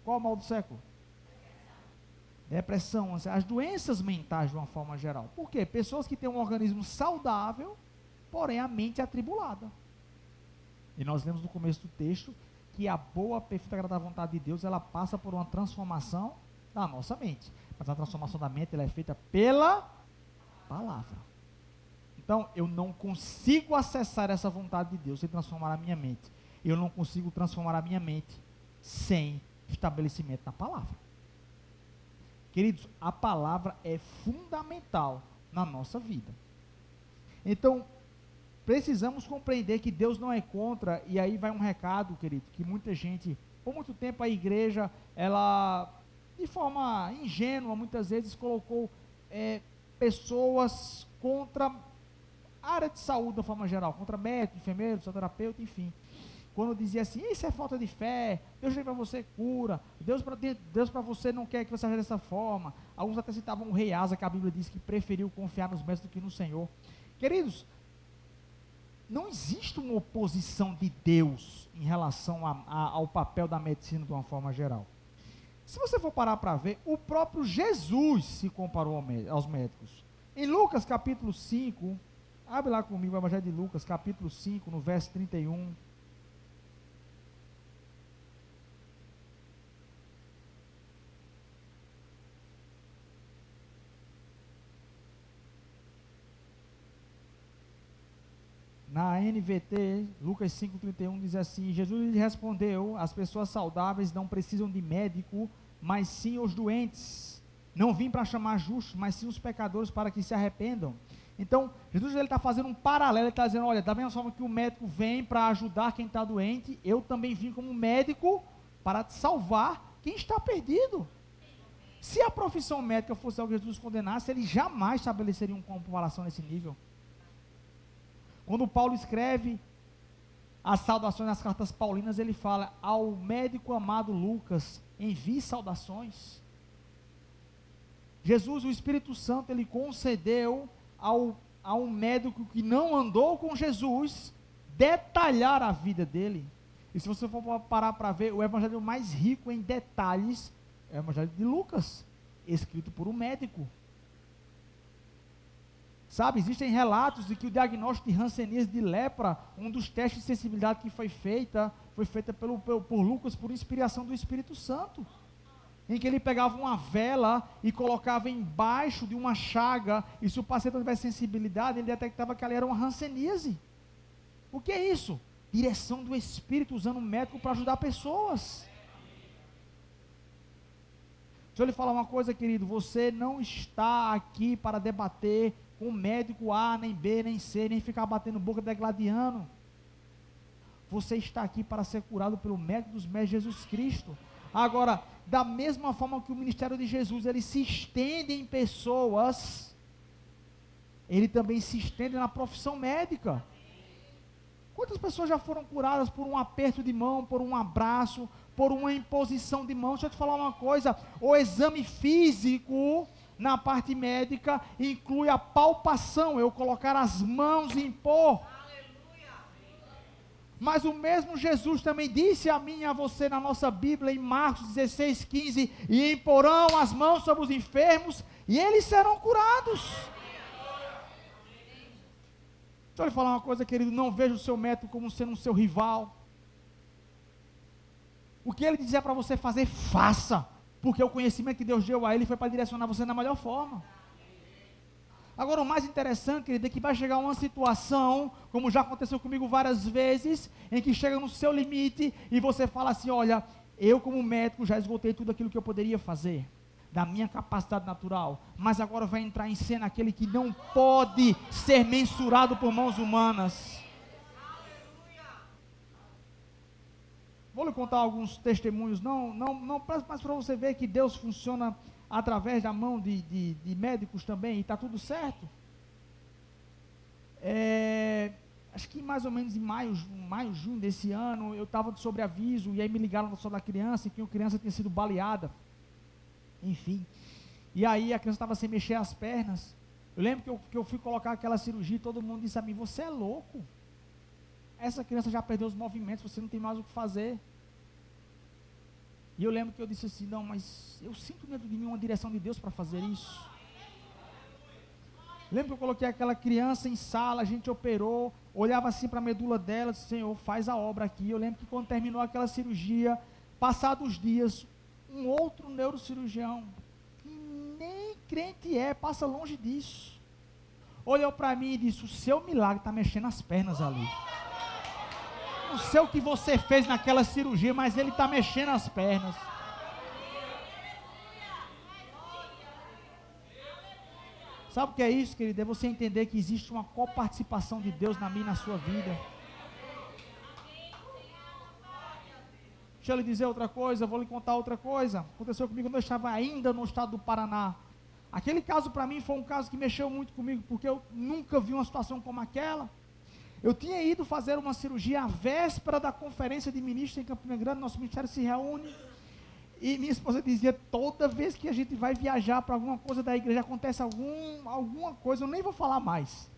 Qual é o mal do século? Depressão, as doenças mentais de uma forma geral. Por quê? Pessoas que têm um organismo saudável, porém a mente é atribulada. E nós lemos no começo do texto que a boa, perfeita, agradável vontade de Deus, ela passa por uma transformação da nossa mente. Mas a transformação da mente, ela é feita pela palavra. Então, eu não consigo acessar essa vontade de Deus sem transformar a minha mente. Eu não consigo transformar a minha mente sem estabelecimento na palavra. Queridos, a palavra é fundamental na nossa vida. Então, precisamos compreender que Deus não é contra, e aí vai um recado, querido, que muita gente, por muito tempo a igreja, ela, de forma ingênua, muitas vezes colocou pessoas contra a área de saúde, de uma forma geral, contra médico, enfermeiro, fisioterapeuta, enfim. Quando dizia assim, isso é falta de fé, Deus tem para você cura, Deus para você não quer que você aja dessa forma. Alguns até citavam o rei Asa, que a Bíblia diz que preferiu confiar nos médicos do que no Senhor. Queridos, não existe uma oposição de Deus em relação ao papel da medicina de uma forma geral. Se você for parar para ver, o próprio Jesus se comparou aos médicos. Em Lucas capítulo 5, abre lá comigo o Evangelho de Lucas, capítulo 5, no verso 31. Na NVT, Lucas 5,31 diz assim: Jesus lhe respondeu, as pessoas saudáveis não precisam de médico, mas sim os doentes. Não vim para chamar justos, mas sim os pecadores para que se arrependam. Então, Jesus está fazendo um paralelo, ele está dizendo, olha, da mesma forma que o médico vem para ajudar quem está doente, eu também vim como médico para salvar quem está perdido. Se a profissão médica fosse algo que Jesus condenasse, ele jamais estabeleceria uma comparação nesse nível. Quando Paulo escreve as saudações nas cartas paulinas, ele fala, ao médico amado Lucas, envie saudações. Jesus, o Espírito Santo, ele concedeu a um médico que não andou com Jesus, detalhar a vida dele. E se você for parar para ver, o evangelho mais rico em detalhes é o evangelho de Lucas, escrito por um médico. Sabe, existem relatos de que o diagnóstico de hanseníase de lepra, um dos testes de sensibilidade que foi feita por Lucas por inspiração do Espírito Santo, em que ele pegava uma vela e colocava embaixo de uma chaga, e se o paciente não tivesse sensibilidade, ele detectava que ali era uma hanseníase. O que é isso? Direção do Espírito, usando o médico para ajudar pessoas. Deixa eu lhe falar uma coisa, querido, você não está aqui para debater com médico A, nem B, nem C, nem ficar batendo boca degladiano. Você está aqui para ser curado pelo médico dos médicos, Jesus Cristo. Agora, da mesma forma que o ministério de Jesus, ele se estende em pessoas, ele também se estende na profissão médica. Quantas pessoas já foram curadas por um aperto de mão, por um abraço, por uma imposição de mãos. Deixa eu te falar uma coisa, o exame físico na parte médica inclui a palpação, eu colocar as mãos e impor. Mas o mesmo Jesus também disse a mim e a você na nossa Bíblia, em Marcos 16:15, e imporão as mãos sobre os enfermos, e eles serão curados. Deixa eu lhe falar uma coisa, querido, não veja o seu médico como sendo um seu rival. O que ele dizer para você fazer, faça, porque o conhecimento que Deus deu a ele foi para direcionar você na melhor forma. Agora, o mais interessante, querido, é que vai chegar uma situação, como já aconteceu comigo várias vezes, em que chega no seu limite e você fala assim: olha, eu como médico já esgotei tudo aquilo que eu poderia fazer, da minha capacidade natural, mas agora vai entrar em cena aquele que não pode ser mensurado por mãos humanas. Vou lhe contar alguns testemunhos, mas para você ver que Deus funciona através da mão de médicos também, e está tudo certo. Acho que mais ou menos em maio, junho desse ano, eu estava de sobreaviso, e aí me ligaram no da criança, e que a criança tinha sido baleada, enfim, e aí a criança estava sem mexer as pernas. Eu lembro que eu fui colocar aquela cirurgia, e todo mundo disse a mim: você é louco, essa criança já perdeu os movimentos, você não tem mais o que fazer. E eu lembro que eu disse assim: não, mas eu sinto dentro de mim uma direção de Deus para fazer isso. Lembro que eu coloquei aquela criança em sala, a gente operou, olhava assim para a medula dela, disse: Senhor, faz a obra aqui. Eu lembro que quando terminou aquela cirurgia, passados os dias, um outro neurocirurgião, que nem crente passa longe disso, olhou para mim e disse: o seu milagre está mexendo as pernas ali. Não sei o que você fez naquela cirurgia, mas ele está mexendo as pernas. Sabe o que é isso, querido? É você entender que existe uma coparticipação de Deus na minha e na sua vida. Deixa eu lhe dizer outra coisa, vou lhe contar outra coisa. Aconteceu comigo quando eu estava ainda no estado do Paraná. Aquele caso para mim foi um caso que mexeu muito comigo, porque eu nunca vi uma situação como aquela. Eu tinha ido fazer uma cirurgia à véspera da conferência de ministros em Campina Grande, nosso ministério se reúne, e minha esposa dizia: toda vez que a gente vai viajar para alguma coisa da igreja, acontece alguma coisa, eu nem vou falar mais.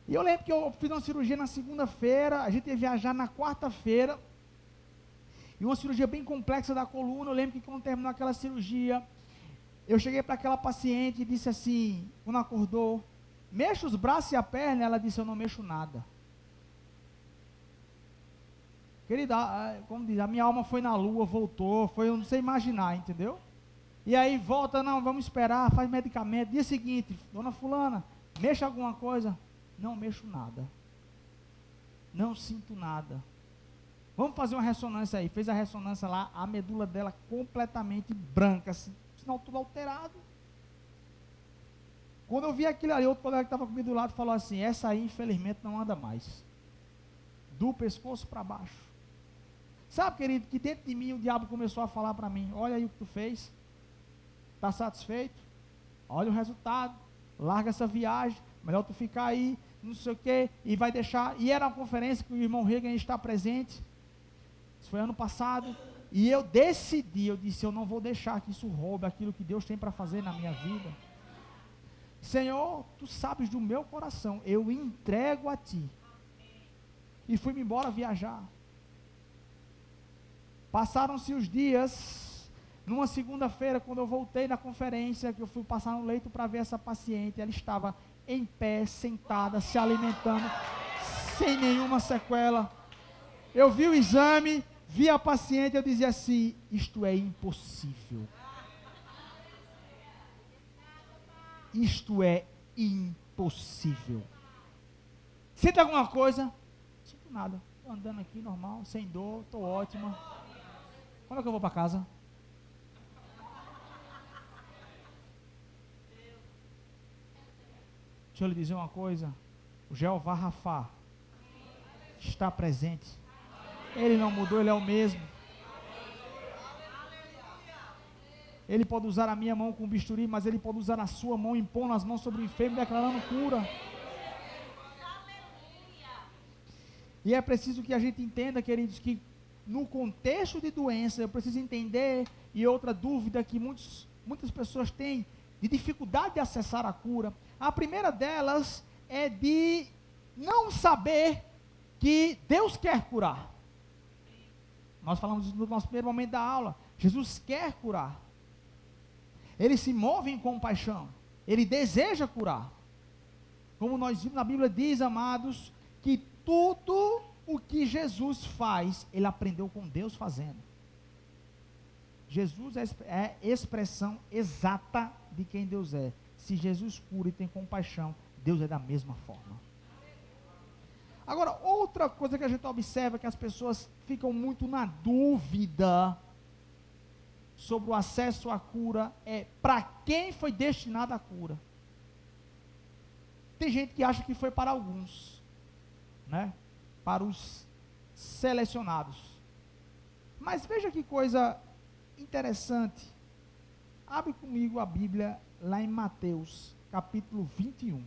E eu lembro que eu fiz uma cirurgia na segunda-feira, a gente ia viajar na quarta-feira, e uma cirurgia bem complexa da coluna. Eu lembro que quando terminou aquela cirurgia, eu cheguei para aquela paciente e disse assim, quando acordou: mexa os braços e a perna. Ela disse: eu não mexo nada. Querida, como diz, a minha alma foi na lua, voltou, eu não sei imaginar, entendeu? E aí volta: não, vamos esperar, faz medicamento. Dia seguinte: dona fulana, mexa alguma coisa? Não mexo nada, não sinto nada. Vamos fazer uma ressonância aí. Fez a ressonância lá, a medula dela completamente branca, sinal tudo alterado. Quando eu vi aquilo ali, outro colega que estava comigo do lado falou assim: essa aí infelizmente não anda mais, do pescoço para baixo. Sabe, querido, que dentro de mim o diabo começou a falar para mim: olha aí o que tu fez, está satisfeito? Olha o resultado, larga essa viagem, melhor tu ficar aí, não sei o que, e vai deixar. E era uma conferência que o irmão Reagan está presente, isso foi ano passado, e eu decidi, eu disse: eu não vou deixar que isso roube aquilo que Deus tem para fazer na minha vida. Senhor, tu sabes do meu coração, eu entrego a ti. E fui-me embora viajar. Passaram-se os dias. Numa segunda-feira, quando eu voltei da conferência, que eu fui passar no leito para ver essa paciente, ela estava em pé, sentada, se alimentando, sem nenhuma sequela. Eu vi o exame, vi a paciente, eu dizia assim: isto é impossível. Isto é impossível. Sente alguma coisa? Não sinto nada. Estou andando aqui normal, sem dor, estou ótima. Quando é que eu vou para casa? Deixa eu lhe dizer uma coisa: o Jeová Rafá está presente. Ele não mudou, ele é o mesmo. Ele pode usar a minha mão com bisturi, mas ele pode usar a sua mão, impondo as mãos sobre o enfermo, declarando cura. E é preciso que a gente entenda, queridos, que no contexto de doença, eu preciso entender, e outra dúvida que muitas pessoas têm, de dificuldade de acessar a cura. A primeira delas é de não saber que Deus quer curar. Nós falamos isso no nosso primeiro momento da aula. Jesus quer curar. Ele se move em compaixão. Ele deseja curar. Como nós vimos na Bíblia, diz, amados, que tudo o que Jesus faz, ele aprendeu com Deus fazendo. Jesus é a expressão exata de quem Deus é. Se Jesus cura e tem compaixão, Deus é da mesma forma. Agora, outra coisa que a gente observa é que as pessoas ficam muito na dúvida sobre o acesso à cura, é para quem foi destinada a cura. Tem gente que acha que foi para alguns, né? Para os selecionados. Mas veja que coisa interessante. Abre comigo a Bíblia lá em Mateus, capítulo 21.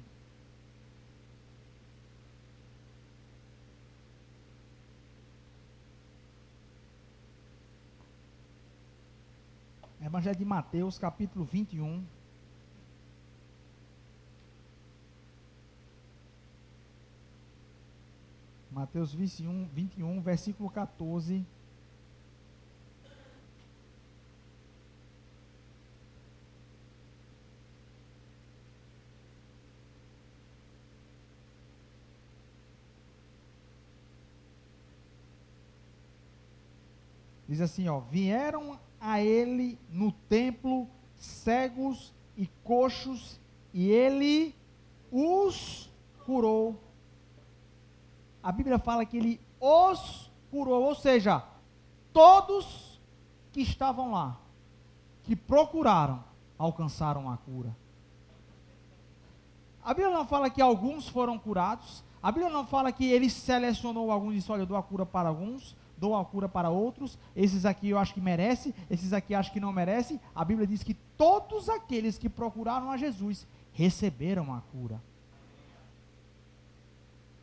Evangelho de Mateus, capítulo 21. Mateus 21, versículo 14. Diz assim, ó: vieram a ele no templo cegos e coxos, e ele os curou. A Bíblia fala que ele os curou, ou seja, todos que estavam lá, que procuraram, alcançaram a cura. A Bíblia não fala que alguns foram curados, a Bíblia não fala que ele selecionou alguns e disse, olha, eu dou a cura para alguns, dou a cura para outros, esses aqui eu acho que merece, esses aqui eu acho que não merece. A Bíblia diz que todos aqueles que procuraram a Jesus, receberam a cura.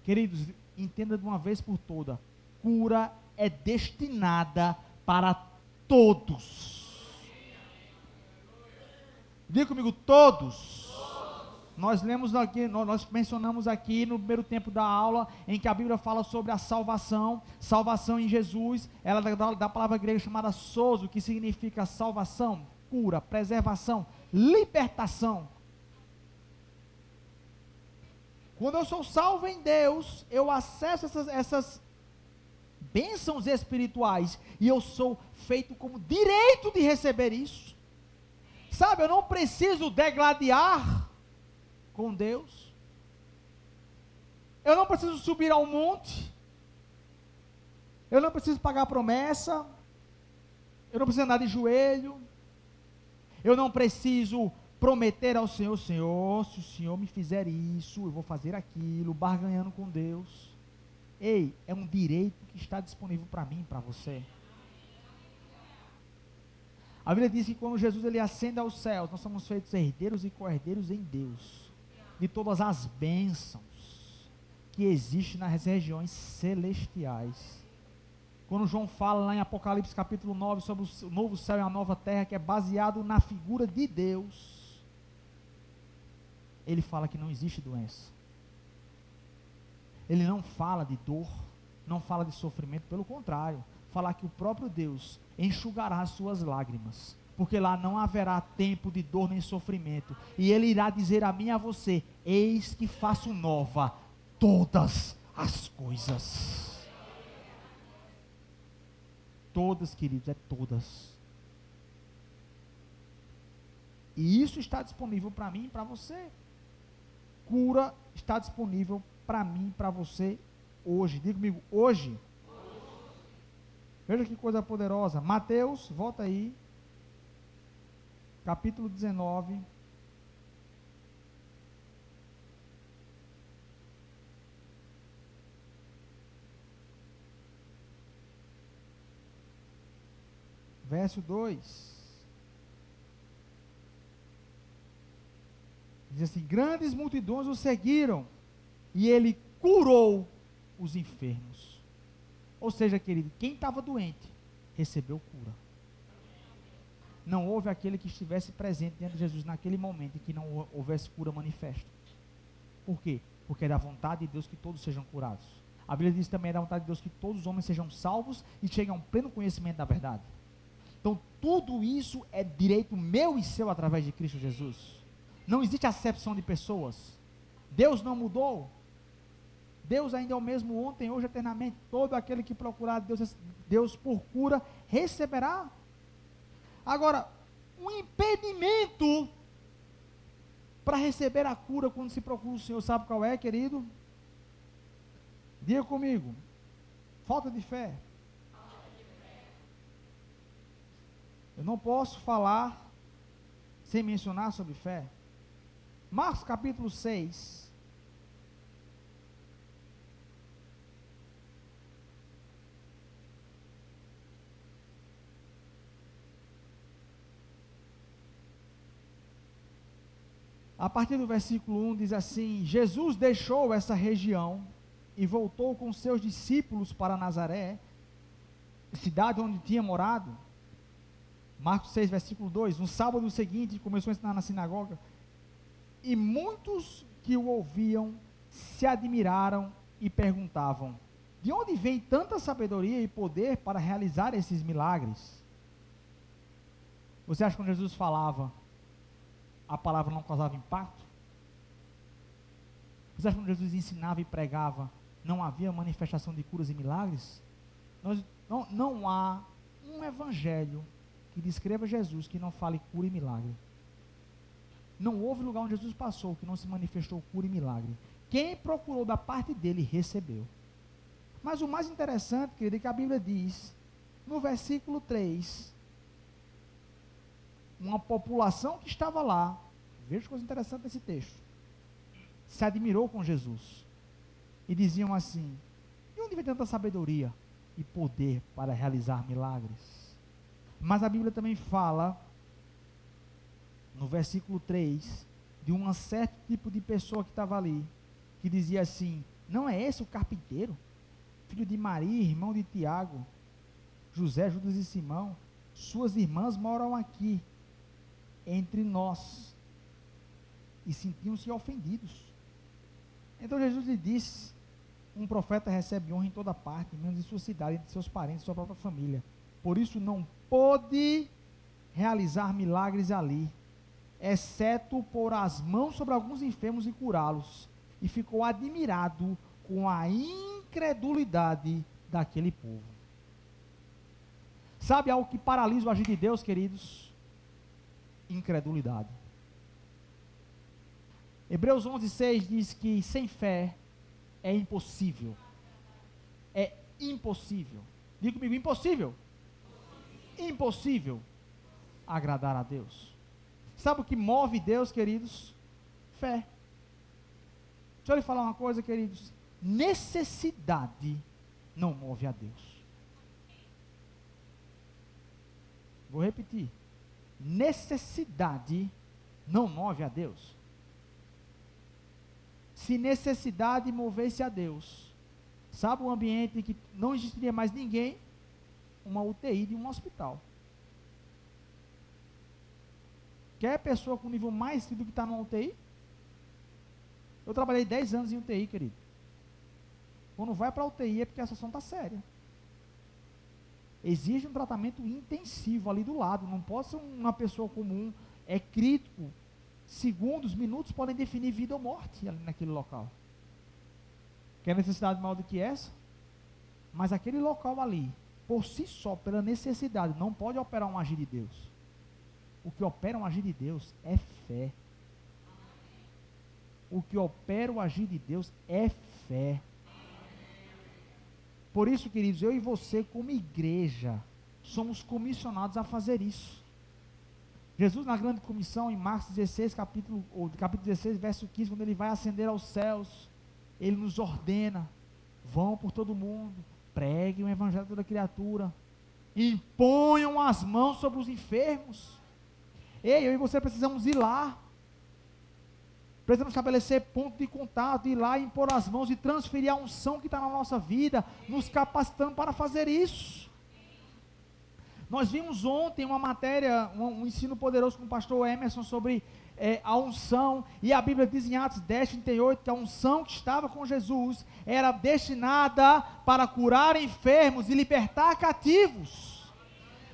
Queridos, entenda de uma vez por toda, cura é destinada para todos. Diga comigo, todos. Nós lemos aqui, nós mencionamos aqui no primeiro tempo da aula, em que a Bíblia fala sobre a salvação em Jesus, ela da palavra grega chamada sozo, que significa salvação, cura, preservação, libertação. Quando eu sou salvo em Deus, eu acesso essas bênçãos espirituais, e eu sou feito como direito de receber isso. Sabe, eu não preciso degladiar com Deus. Eu não preciso subir ao monte. Eu não preciso pagar promessa. Eu não preciso andar de joelho. Eu não preciso prometer ao Senhor, Senhor, se o Senhor me fizer isso, eu vou fazer aquilo, barganhando com Deus. Ei, é um direito que está disponível para mim, para você. A Bíblia diz que quando Jesus ele ascende aos céus, nós somos feitos herdeiros e co-herdeiros em Deus, de todas as bênçãos que existem nas regiões celestiais. Quando João fala lá em Apocalipse capítulo 9 sobre o novo céu e a nova terra, que é baseado na figura de Deus, ele fala que não existe doença. Ele não fala de dor, não fala de sofrimento, pelo contrário, fala que o próprio Deus enxugará as suas lágrimas, porque lá não haverá tempo de dor nem sofrimento, e ele irá dizer a mim e a você, eis que faço nova todas as coisas. Todas, queridos, é todas. E isso está disponível para mim e para você. Cura está disponível para mim e para você hoje. Diga comigo, hoje. Veja que coisa poderosa. Mateus, volta aí. Capítulo 19. Verso 2. Diz assim, grandes multidões o seguiram, e ele curou os enfermos. Ou seja, querido, quem estava doente, recebeu cura. Não houve aquele que estivesse presente diante de Jesus naquele momento em que não houvesse cura manifesta. Por quê? Porque é da vontade de Deus que todos sejam curados. A Bíblia diz também, é da vontade de Deus que todos os homens sejam salvos e cheguem a um pleno conhecimento da verdade. Então, tudo isso é direito meu e seu através de Cristo Jesus. Não existe acepção de pessoas. Deus não mudou. Deus ainda é o mesmo ontem, hoje, eternamente. Todo aquele que procurar Deus por cura, receberá. Agora, um impedimento para receber a cura quando se procura o Senhor, sabe qual é, querido? Diga comigo. Falta de fé. Eu não posso falar sem mencionar sobre fé. Marcos capítulo 6. A partir do versículo 1 diz assim: Jesus deixou essa região e voltou com seus discípulos para Nazaré, cidade onde tinha morado. Marcos 6, versículo 2, no sábado seguinte, começou a ensinar na sinagoga, e muitos que o ouviam se admiraram e perguntavam: de onde vem tanta sabedoria e poder para realizar esses milagres? Você acha que quando Jesus falava, a palavra não causava impacto? Você acha que quando Jesus ensinava e pregava, não havia manifestação de curas e milagres? Não há um evangelho que descreva Jesus que não fale cura e milagre. Não houve lugar onde Jesus passou que não se manifestou cura e milagre. Quem procurou da parte dele, recebeu. Mas o mais interessante, querido, é que a Bíblia diz, no versículo 3, uma população que estava lá, veja coisa interessante nesse texto, se admirou com Jesus, e diziam assim: de onde vem tanta sabedoria e poder para realizar milagres? Mas a Bíblia também fala, no versículo 3, de um certo tipo de pessoa que estava ali, que dizia assim: não é esse o carpinteiro, filho de Maria, irmão de Tiago, José, Judas e Simão? Suas irmãs moram aqui, entre nós. E sentiam-se ofendidos. Então Jesus lhe disse: um profeta recebe honra em toda parte, menos em sua cidade, entre seus parentes, sua própria família. Por isso não pôde realizar milagres ali, exceto pôr as mãos sobre alguns enfermos e curá-los. E ficou admirado com a incredulidade daquele povo. Sabe algo que paralisa o agir de Deus, queridos? Incredulidade. Hebreus 11:6 diz que sem fé é impossível. É impossível. Diga comigo, impossível. Impossível agradar a Deus. Sabe o que move Deus, queridos? Fé. Deixa eu lhe falar uma coisa, queridos. Necessidade não move a Deus. Vou repetir. Necessidade não move a Deus. Se necessidade movesse a Deus, sabe um ambiente em que não existiria mais ninguém? Uma UTI de um hospital. Quer pessoa com nível mais do que está numa UTI? Eu trabalhei 10 anos em UTI, querido. Quando vai para a UTI é porque a situação está séria. Exige um tratamento intensivo ali do lado, não pode ser uma pessoa comum, é crítico. Segundos, minutos podem definir vida ou morte ali naquele local. Quer necessidade maior do que essa? Mas aquele local ali, por si só, pela necessidade, não pode operar um agir de Deus. O que opera um agir de Deus é fé. O que opera o agir de Deus é fé. Por isso, queridos, eu e você, como igreja, somos comissionados a fazer isso. Jesus, na grande comissão, em Marcos 16, capítulo 16, verso 15, quando ele vai ascender aos céus, ele nos ordena: vão por todo mundo, preguem o evangelho a toda criatura, imponham as mãos sobre os enfermos. Ei, eu e você precisamos ir lá. Precisamos estabelecer ponto de contato, ir lá, impor as mãos e transferir a unção que está na nossa vida, nos capacitando para fazer isso. Nós vimos ontem uma matéria, um ensino poderoso com o pastor Emerson sobre a unção, e a Bíblia diz em Atos 10:38 que a unção que estava com Jesus era destinada para curar enfermos e libertar cativos.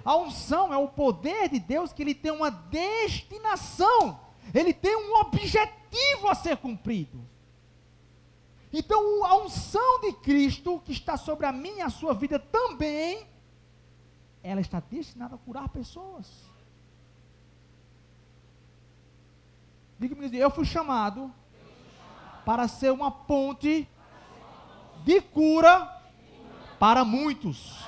A unção é o poder de Deus, que ele tem uma destinação, ele tem um objetivo a ser cumprido. Então a unção de Cristo que está sobre a minha e a sua vida também, ela está destinada a curar pessoas. Diga comigo, eu fui chamado para ser uma ponte de cura para muitos.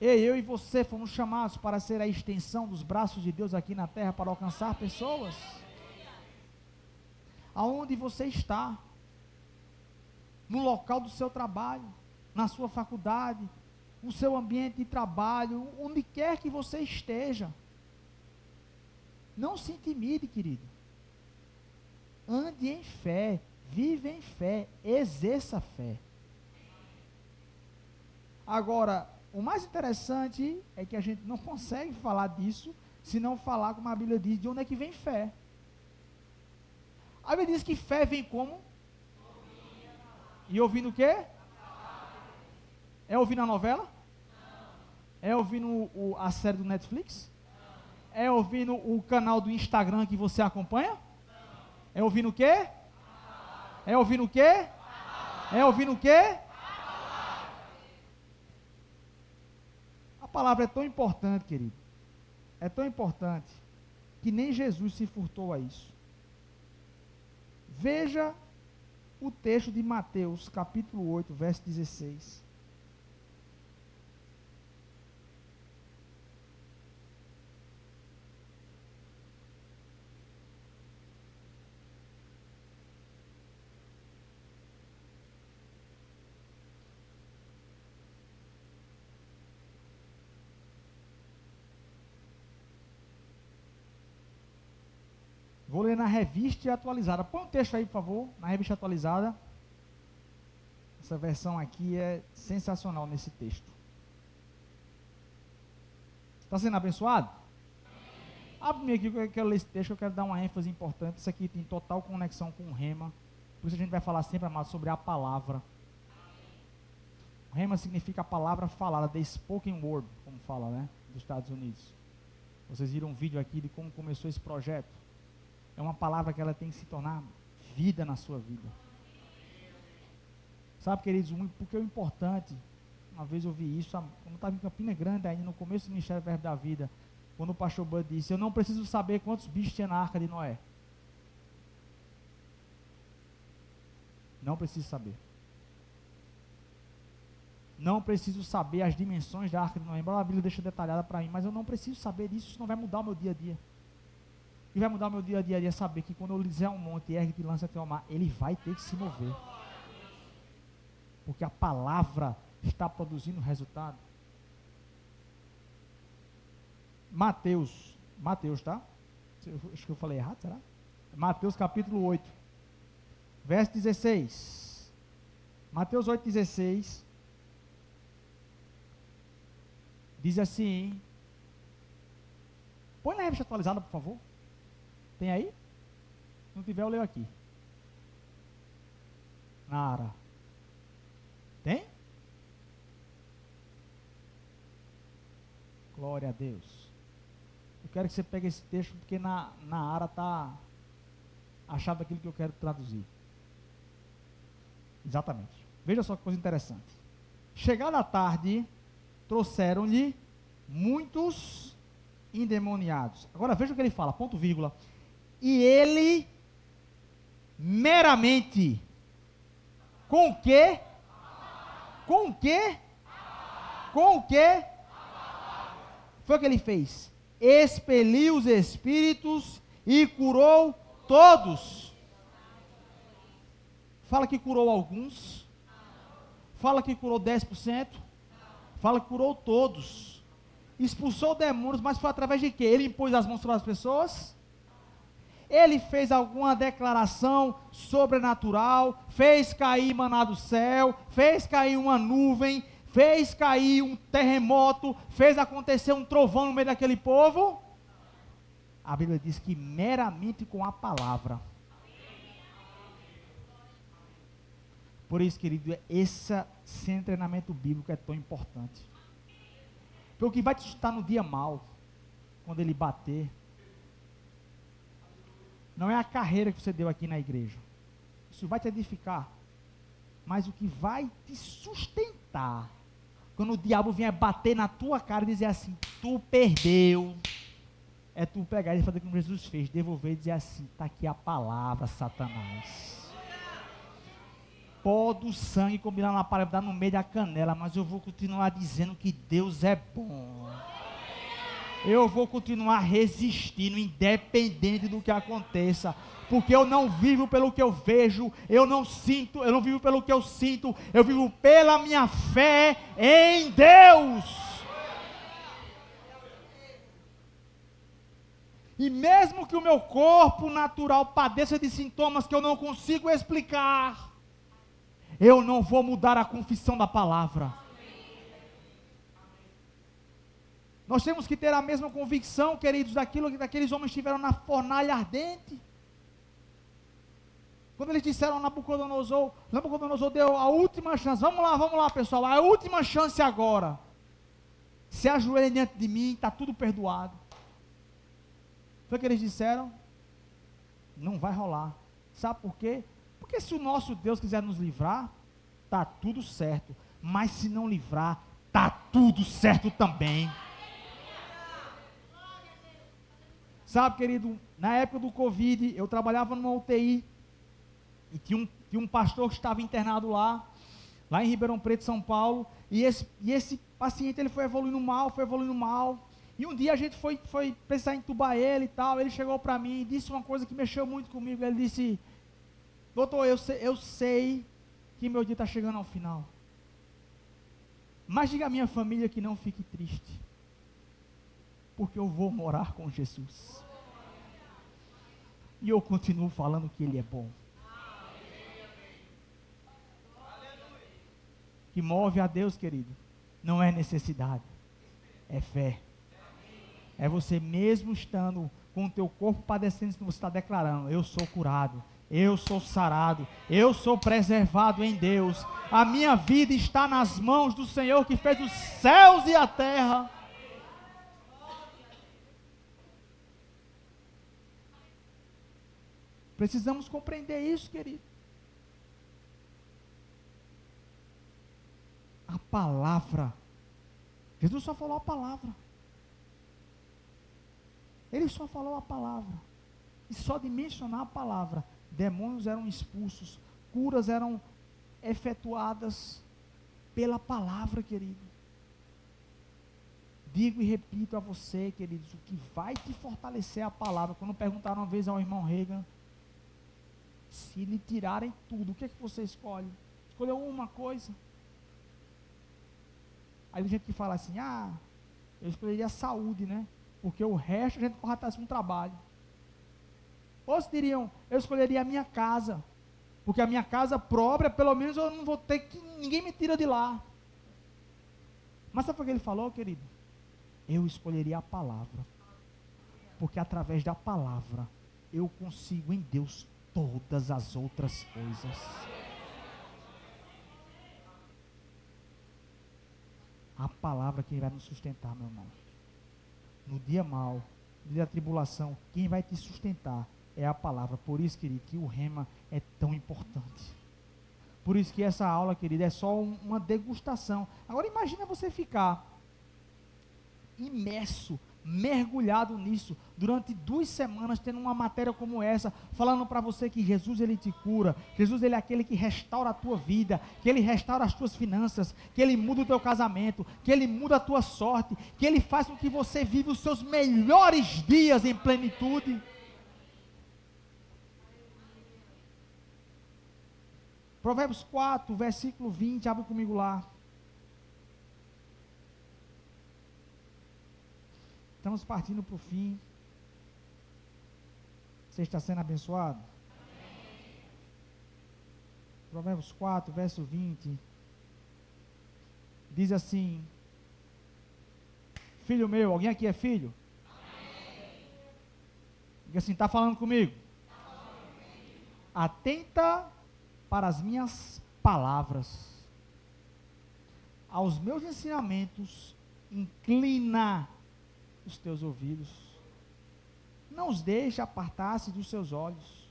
Eu e você fomos chamados para ser a extensão dos braços de Deus aqui na terra, para alcançar pessoas. Aonde você está, no local do seu trabalho, na sua faculdade, no seu ambiente de trabalho, onde quer que você esteja, não se intimide, querido. Ande em fé, vive em fé, exerça a fé. Agora, o mais interessante é que a gente não consegue falar disso, se não falar, como a Bíblia diz, de onde é que vem fé. A Bíblia diz que fé vem como? E ouvindo o quê? É ouvindo a novela? É ouvindo a série do Netflix? É ouvindo o canal do Instagram que você acompanha? É ouvindo o quê? É ouvindo o quê? É ouvindo o quê? A palavra é tão importante, querido. É tão importante que nem Jesus se furtou a isso. Veja o texto de Mateus, capítulo 8, verso 16. Vou ler na revista atualizada. Põe o texto aí, por favor, na revista atualizada. Essa versão aqui é sensacional nesse texto. Está sendo abençoado? Abre aqui que eu quero ler esse texto, eu quero dar uma ênfase importante. Isso aqui tem total conexão com o Rema. Por isso a gente vai falar sempre, amado, sobre a palavra. O Rema significa a palavra falada, the spoken word, como fala, né, dos Estados Unidos. Vocês viram um vídeo aqui de como começou esse projeto. É uma palavra que ela tem que se tornar vida na sua vida. Sabe, queridos, porque o importante, uma vez eu vi isso, quando eu estava em Campina Grande, ainda no começo do Ministério Verbo da Vida, quando o pastor Bud disse, eu não preciso saber quantos bichos tinha na arca de Noé. Não preciso saber. Não preciso saber as dimensões da arca de Noé, embora a Bíblia deixe detalhada para mim, mas eu não preciso saber disso, isso não vai mudar o meu dia a dia. O que vai mudar o meu dia a dia é saber que quando eu lhe disser um monte, ergue-te e lança até o mar, ele vai ter que se mover. Porque a palavra está produzindo resultado. Mateus, tá? Acho que eu falei errado, será? Mateus capítulo 8, verso 16. Mateus 8, 16. Diz assim. Põe na revista atualizada, por favor. Tem aí? Se não tiver, eu leio aqui. Nara. Tem? Glória a Deus. Eu quero que você pegue esse texto, porque na área está a chave daquilo que eu quero traduzir. Exatamente. Veja só que coisa interessante. Chegada a tarde, trouxeram-lhe muitos endemoniados. Agora veja o que ele fala, ponto vírgula. E ele meramente com o quê? Com o quê? Com o quê? Foi o que ele fez. Expeliu os espíritos e curou todos. Fala que curou alguns. Fala que curou 10%. Fala que curou todos. expulsou demônios, mas foi através de quê? Ele impôs as mãos sobre as pessoas? Ele fez alguma declaração sobrenatural, fez cair maná do céu, fez cair uma nuvem, fez cair um terremoto, fez acontecer um trovão no meio daquele povo? A Bíblia diz que meramente com a palavra. Por isso, querido, esse treinamento bíblico é tão importante. Porque o que vai te sustentar no dia mal, quando ele bater, não é a carreira que você deu aqui na igreja. Isso vai te edificar. Mas o que vai te sustentar, quando o diabo vier bater na tua cara e dizer assim, tu perdeu, é tu pegar e fazer como Jesus fez, devolver e dizer assim, está aqui a palavra, Satanás. Pó do sangue combinar na parede, dar no meio da canela, mas eu vou continuar dizendo que Deus é bom. Eu vou continuar resistindo, independente do que aconteça, porque eu não vivo pelo que eu vejo, eu não vivo pelo que eu sinto, eu vivo pela minha fé em Deus. E mesmo que o meu corpo natural padeça de sintomas que eu não consigo explicar, eu não vou mudar a confissão da palavra. Nós temos que ter a mesma convicção, queridos, daquilo que daqueles homens tiveram na fornalha ardente. Quando eles disseram a Nabucodonosor deu a última chance. Vamos lá, pessoal, a última chance agora. Se ajoelhem diante de mim, está tudo perdoado. Foi o que eles disseram? Não vai rolar. Sabe por quê? Porque se o nosso Deus quiser nos livrar, está tudo certo. Mas se não livrar, está tudo certo também. Sabe, querido, na época do Covid, eu trabalhava numa UTI, e tinha um pastor que estava internado lá em Ribeirão Preto, São Paulo, e esse paciente, ele foi evoluindo mal, e um dia a gente foi precisar entubar ele e tal, ele chegou para mim e disse uma coisa que mexeu muito comigo, ele disse, doutor, eu sei que meu dia está chegando ao final, mas diga à minha família que não fique triste, porque eu vou morar com Jesus. E eu continuo falando que Ele é bom. Que move a Deus, querido, não é necessidade, é fé. É você mesmo estando com o teu corpo padecendo, que você está declarando, eu sou curado, eu sou sarado, eu sou preservado em Deus. A minha vida está nas mãos do Senhor que fez os céus e a terra. Precisamos compreender isso, querido. A palavra. Jesus só falou a palavra. Ele só falou a palavra. E só de mencionar a palavra, demônios eram expulsos, curas eram efetuadas pela palavra, querido. Digo e repito a você, queridos, o que vai te fortalecer é a palavra. Quando perguntaram uma vez ao irmão Reagan, se lhe tirarem tudo, o que é que você escolhe? Escolheu uma coisa. Aí tem gente que fala assim, eu escolheria a saúde, né? Porque o resto a gente corre atrás com trabalho. Outros diriam, eu escolheria a minha casa, porque a minha casa própria, pelo menos eu não vou ter que, ninguém me tira de lá. Mas sabe o que ele falou, querido? Eu escolheria a palavra, porque através da palavra, eu consigo em Deus todas as outras coisas. A palavra que vai nos sustentar, meu irmão. No dia mau, no dia da tribulação, quem vai te sustentar é a palavra. Por isso, querido, que o rema é tão importante. Por isso que essa aula, querido, é só uma degustação. Agora imagina você ficar imerso, mergulhado nisso, durante 2 semanas, tendo uma matéria como essa, falando para você que Jesus, Ele te cura, Jesus, Ele é aquele que restaura a tua vida, que Ele restaura as tuas finanças, que Ele muda o teu casamento, que Ele muda a tua sorte, que Ele faz com que você viva os seus melhores dias em plenitude. Provérbios 4, versículo 20, abre comigo lá. Estamos partindo para o fim. Você está sendo abençoado? Provérbios 4, verso 20. Diz assim: filho meu, alguém aqui é filho? Diga assim, está falando comigo? Atenta para as minhas palavras, aos meus ensinamentos, inclina os teus ouvidos, não os deixe apartar-se dos seus olhos,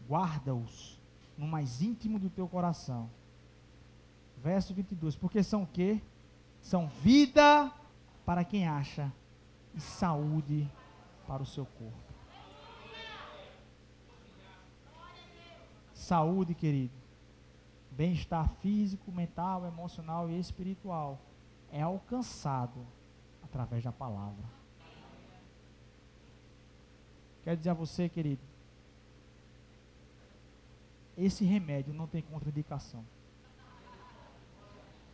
guarda-os no mais íntimo do teu coração. Verso 22, porque são o quê? São vida para quem acha e saúde para o seu corpo. Saúde, querido, bem-estar físico, mental, emocional e espiritual é alcançado através da palavra. Quero dizer a você, querido, esse remédio não tem contraindicação.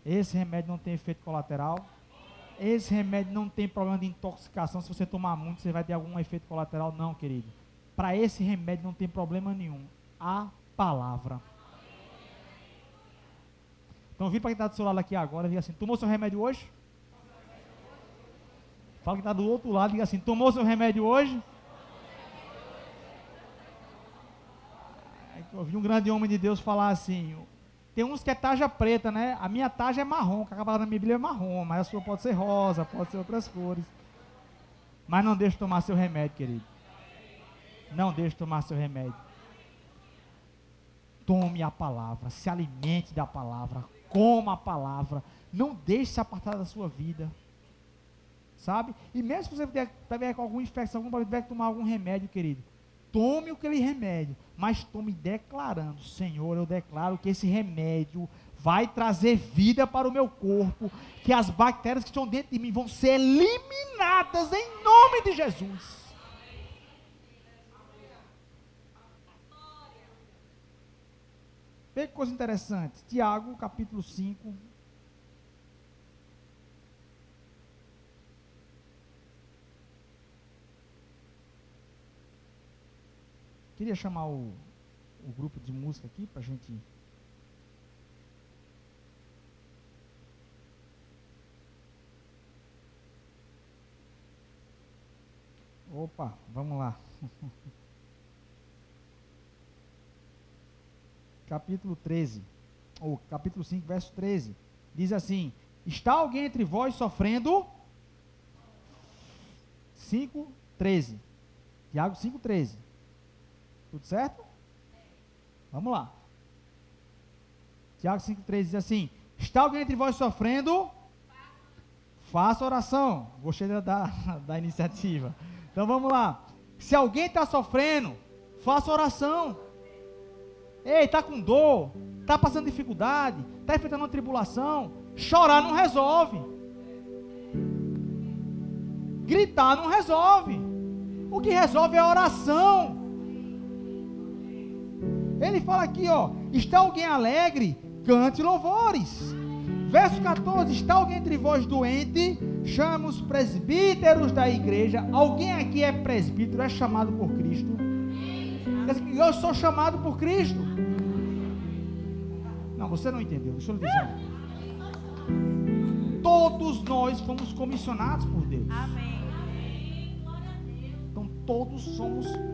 Esse remédio não tem efeito colateral. Esse remédio não tem problema de intoxicação. Se você tomar muito, você vai ter algum efeito colateral. Não, querido. Para esse remédio não tem problema nenhum. A palavra. Então, vira para quem está do seu lado aqui agora e diga assim: tomou seu remédio hoje? Fala que está do outro lado e diga assim: tomou seu remédio hoje? Eu ouvi um grande homem de Deus falar assim: tem uns que é tarja preta, né? A minha tarja é marrom, que acaba na minha Bíblia é marrom, mas a sua pode ser rosa, pode ser outras cores. Mas não deixe de tomar seu remédio, querido. Não deixe de tomar seu remédio. Tome a palavra, se alimente da palavra, coma a palavra, não deixe se apartar da sua vida, sabe? E mesmo se você tiver com alguma infecção, tiver que tomar algum remédio, querido, tome aquele remédio, mas tome declarando: Senhor, eu declaro que esse remédio vai trazer vida para o meu corpo, que as bactérias que estão dentro de mim vão ser eliminadas em nome de Jesus. Veja que coisa interessante, Tiago, capítulo 5. Queria chamar o grupo de música aqui para a gente... Opa, vamos lá. Capítulo 13, ou capítulo 5, verso 13, diz assim: está alguém entre vós sofrendo? 5:13, Tiago 5:13, tudo certo? Vamos lá. Tiago 5:13 diz assim: está alguém entre vós sofrendo? Faça oração. Gostei da iniciativa. Então vamos lá. Se alguém está sofrendo, faça oração. Ei, está com dor, está passando dificuldade, está enfrentando uma tribulação, chorar não resolve, gritar não resolve, o que resolve é a oração. Ele fala aqui, ó: está alguém alegre, cante louvores. Verso 14: está alguém entre vós doente, chama os presbíteros da igreja. Alguém aqui é presbítero, é chamado por Cristo? Eu sou chamado por Cristo. Não, você não entendeu, deixa eu lhe dizer. Todos nós fomos comissionados por Deus. Amém. Então todos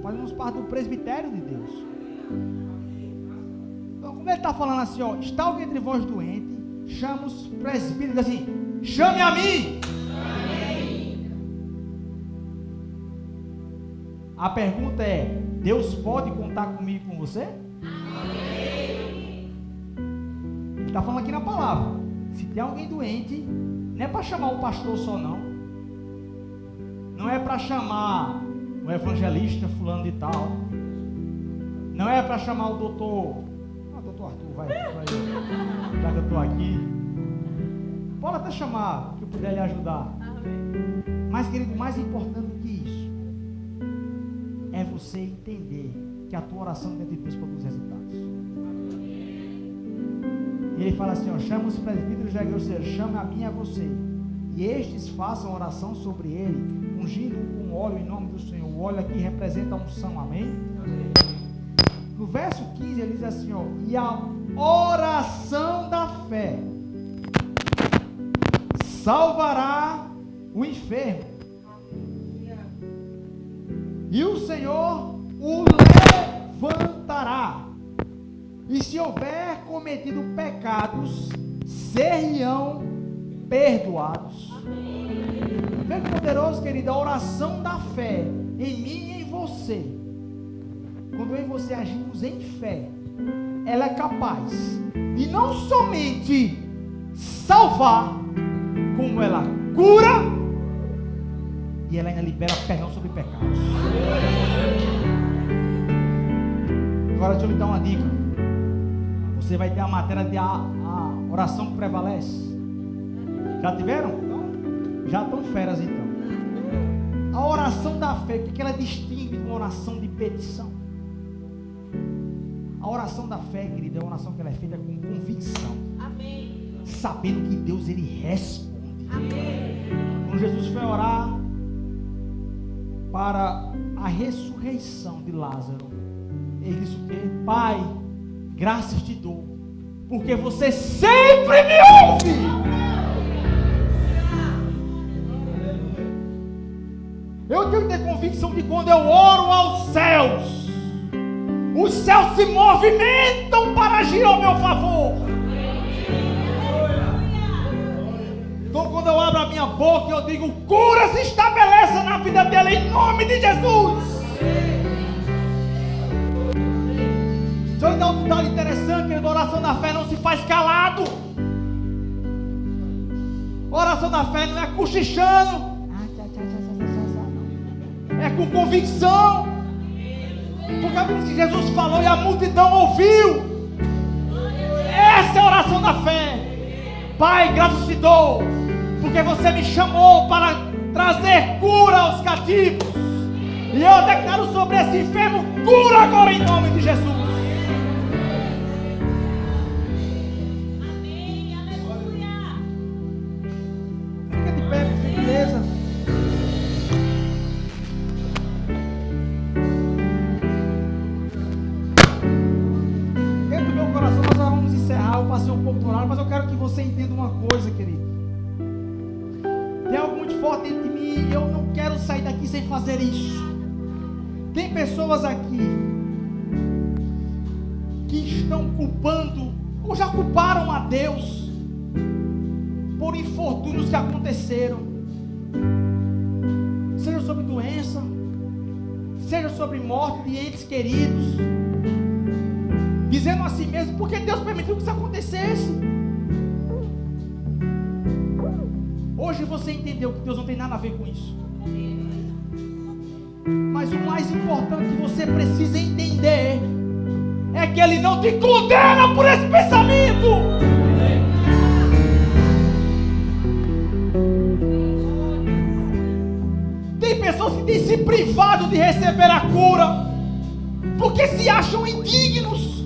fazemos parte do presbitério de Deus. Então, como ele está falando assim, ó: está alguém entre vós doente, chama os presbíteros, assim: chame a mim. Amém. A pergunta é: Deus pode contar comigo e com você? Amém. Ele está falando aqui na palavra: se tem alguém doente, não é para chamar o pastor só, não. Não é para chamar o evangelista fulano de tal. Não é para chamar o doutor. Doutor Arthur, vai. Já que eu estou aqui. Pode até chamar, que eu puder lhe ajudar. Amém. Mas, querido, mais importante do que isso é você entender que a tua oração dentro de Deus produz resultados. E ele fala assim, ó: chama os presbíteros da igreja, ou seja, chama a mim e a você. e estes façam oração sobre ele, ungindo-o com óleo em nome do Senhor. O óleo aqui representa a unção, amém? No verso 15 ele diz assim, ó, e a oração da fé salvará o enfermo, e o Senhor o levantará, e se houver cometido pecados, ser-lhe-ão perdoados. Vê que poderoso, querido, a oração da fé em mim e em você. Quando eu e você agimos em fé, ela é capaz de não somente salvar, como ela cura, e ela ainda libera perdão sobre pecados. Agora deixa eu lhe dar uma dica. Você vai ter a matéria de a oração que prevalece. Já tiveram? Já estão feras então. A oração da fé, o que ela distingue de uma oração de petição? A oração da fé, querida, é uma oração que ela é feita com convicção. Amém. Sabendo que Deus, ele responde. Amém. Quando Jesus foi orar para a ressurreição de Lázaro, ele disse o quê? Pai, graças te dou, porque você sempre me ouve. Eu tenho que ter convicção de quando eu oro aos céus, os céus se movimentam para agir ao meu favor. Então quando eu abro a minha boca e eu digo, cura se estabeleça na vida dela em nome de Jesus. Deixa eu lhe dar um detalhe interessante, que a oração da fé não se faz calado. A oração da fé não é cochichando, é com convicção. Porque a Bíblia diz que Jesus falou e a multidão ouviu. Essa é a oração da fé. Pai, graças te dou, porque você me chamou para trazer cura aos cativos. E eu declaro sobre esse enfermo cura agora em nome de Jesus. Amém. Aleluia. Fica de pé, por gentileza. Dentro do meu coração nós já vamos encerrar. Eu passei um pouco do horário, mas eu quero que você entenda uma coisa, querido. Tem algo muito forte dentro de mim e eu não quero sair daqui sem fazer isso. Tem pessoas aqui que estão culpando ou já culparam a Deus por infortúnios que aconteceram, seja sobre doença, seja sobre morte de entes queridos, dizendo a si mesmo, porque Deus permitiu que isso acontecesse. Hoje você entendeu que Deus não tem nada a ver com isso. Mas o mais importante que você precisa entender é que Ele não te condena por esse pensamento. Tem pessoas que têm se privado de receber a cura porque se acham indignos,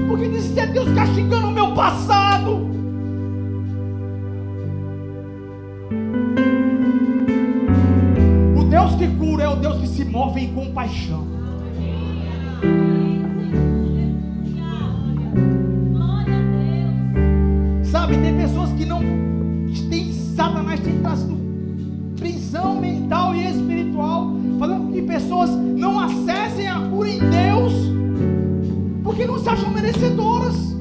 porque dizem que é Deus castigando o meu passado. O Deus que cura é o Deus que se move em compaixão. Sabe, tem pessoas que não têm, Satanás tem trazido prisão mental e espiritual, fazendo com que pessoas não acessem a cura em Deus, porque não se acham merecedoras,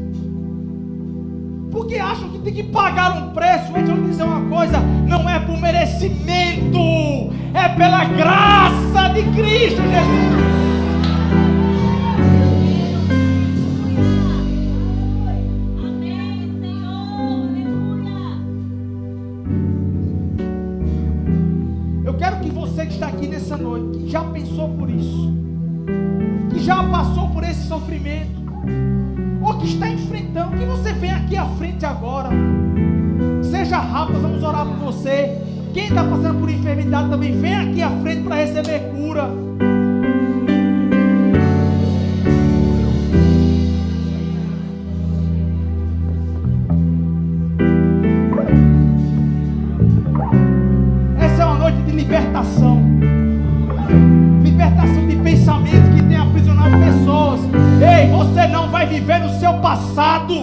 porque acham que tem que pagar um preço. Deixa eu dizer uma coisa, não é por merecimento, é pela graça de Cristo Jesus. Que está aqui nessa noite, que já pensou por isso, que já passou por esse sofrimento, ou que está enfrentando, que você vem aqui à frente agora. Seja rápido, vamos orar por você. Quem está passando por enfermidade também, vem aqui à frente para receber cura. libertação. Libertação de pensamentos que tem aprisionado pessoas. Ei, você não vai viver no seu passado.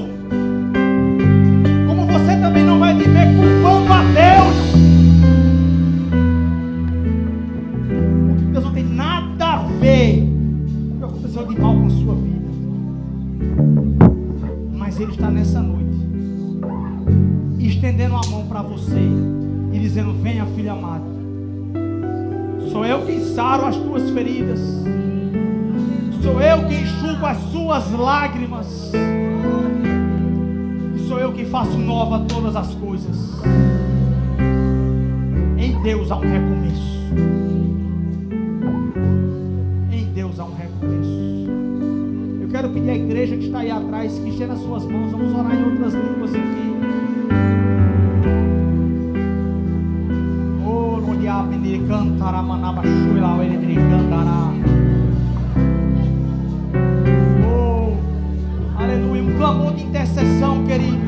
Como você também não vai viver culpando a Deus. Porque Deus não tem nada a ver com o que aconteceu de mal com a sua vida. Mas Ele está nessa noite estendendo a mão para você e dizendo: venha, filho amado, sou eu quem saro as tuas feridas, sou eu quem enxugo as suas lágrimas, e sou eu quem faço nova todas as coisas. Em Deus há um recomeço. Em Deus há um recomeço. Eu quero pedir à igreja que está aí atrás que estenda as suas mãos. Vamos orar em outras línguas aqui. Oh, aleluia, um clamor de intercessão, queridos.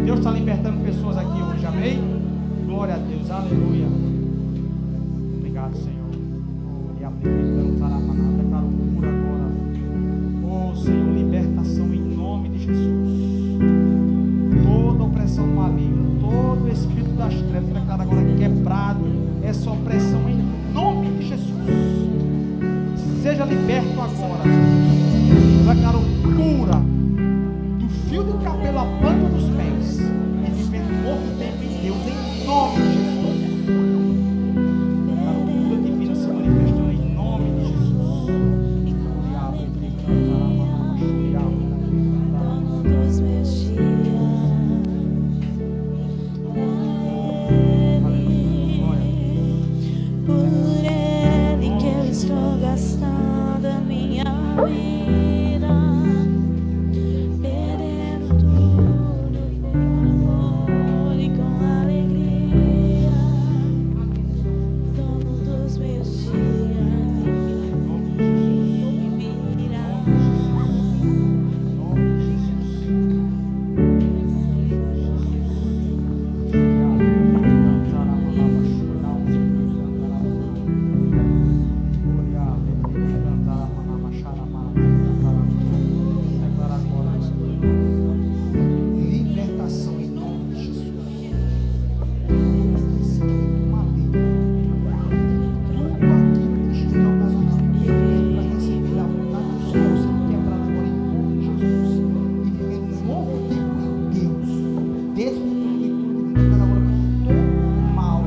Deus está libertando pessoas aqui hoje, amém? Glória a Deus, aleluia. Obrigado, Senhor. Declaro cura agora. Oh, Senhor, libertação em nome de Jesus. Toda opressão maligna, todo espírito das trevas, declaro agora quebrado essa opressão em nome de Jesus. Seja liberto agora. Declaro cura do fio do cabelo à planta dos pés e viver um novo tempo em Deus em nome de Jesus. A cura divina se manifestando em nome de Jesus. Por Ele que eu estou gastando a minha vida, perdendo tudo por amor e com alegria, dono dos meus dias, me virá. Libertação em nome de Jesus. Esse espírito maligno, tudo aquilo que está ocasionando para receber a vontade do Senhor sendo quebrado agora em nome de Jesus e viver um novo tempo em Deus, desde o agora todo mal,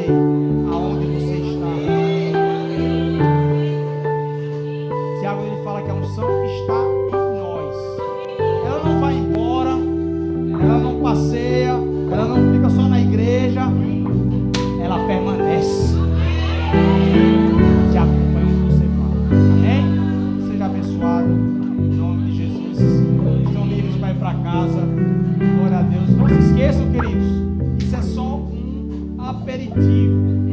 você, aonde você está. Tiago, ele fala que a unção está em nós. Ela não vai embora, ela não passeia, ela não fica só na igreja, ela permanece. De acordo com o que você fala. Amém? Seja abençoado em nome de Jesus. Estão livres para ir para casa. Glória a Deus. Não se esqueçam, queridos, isso é só um aperitivo.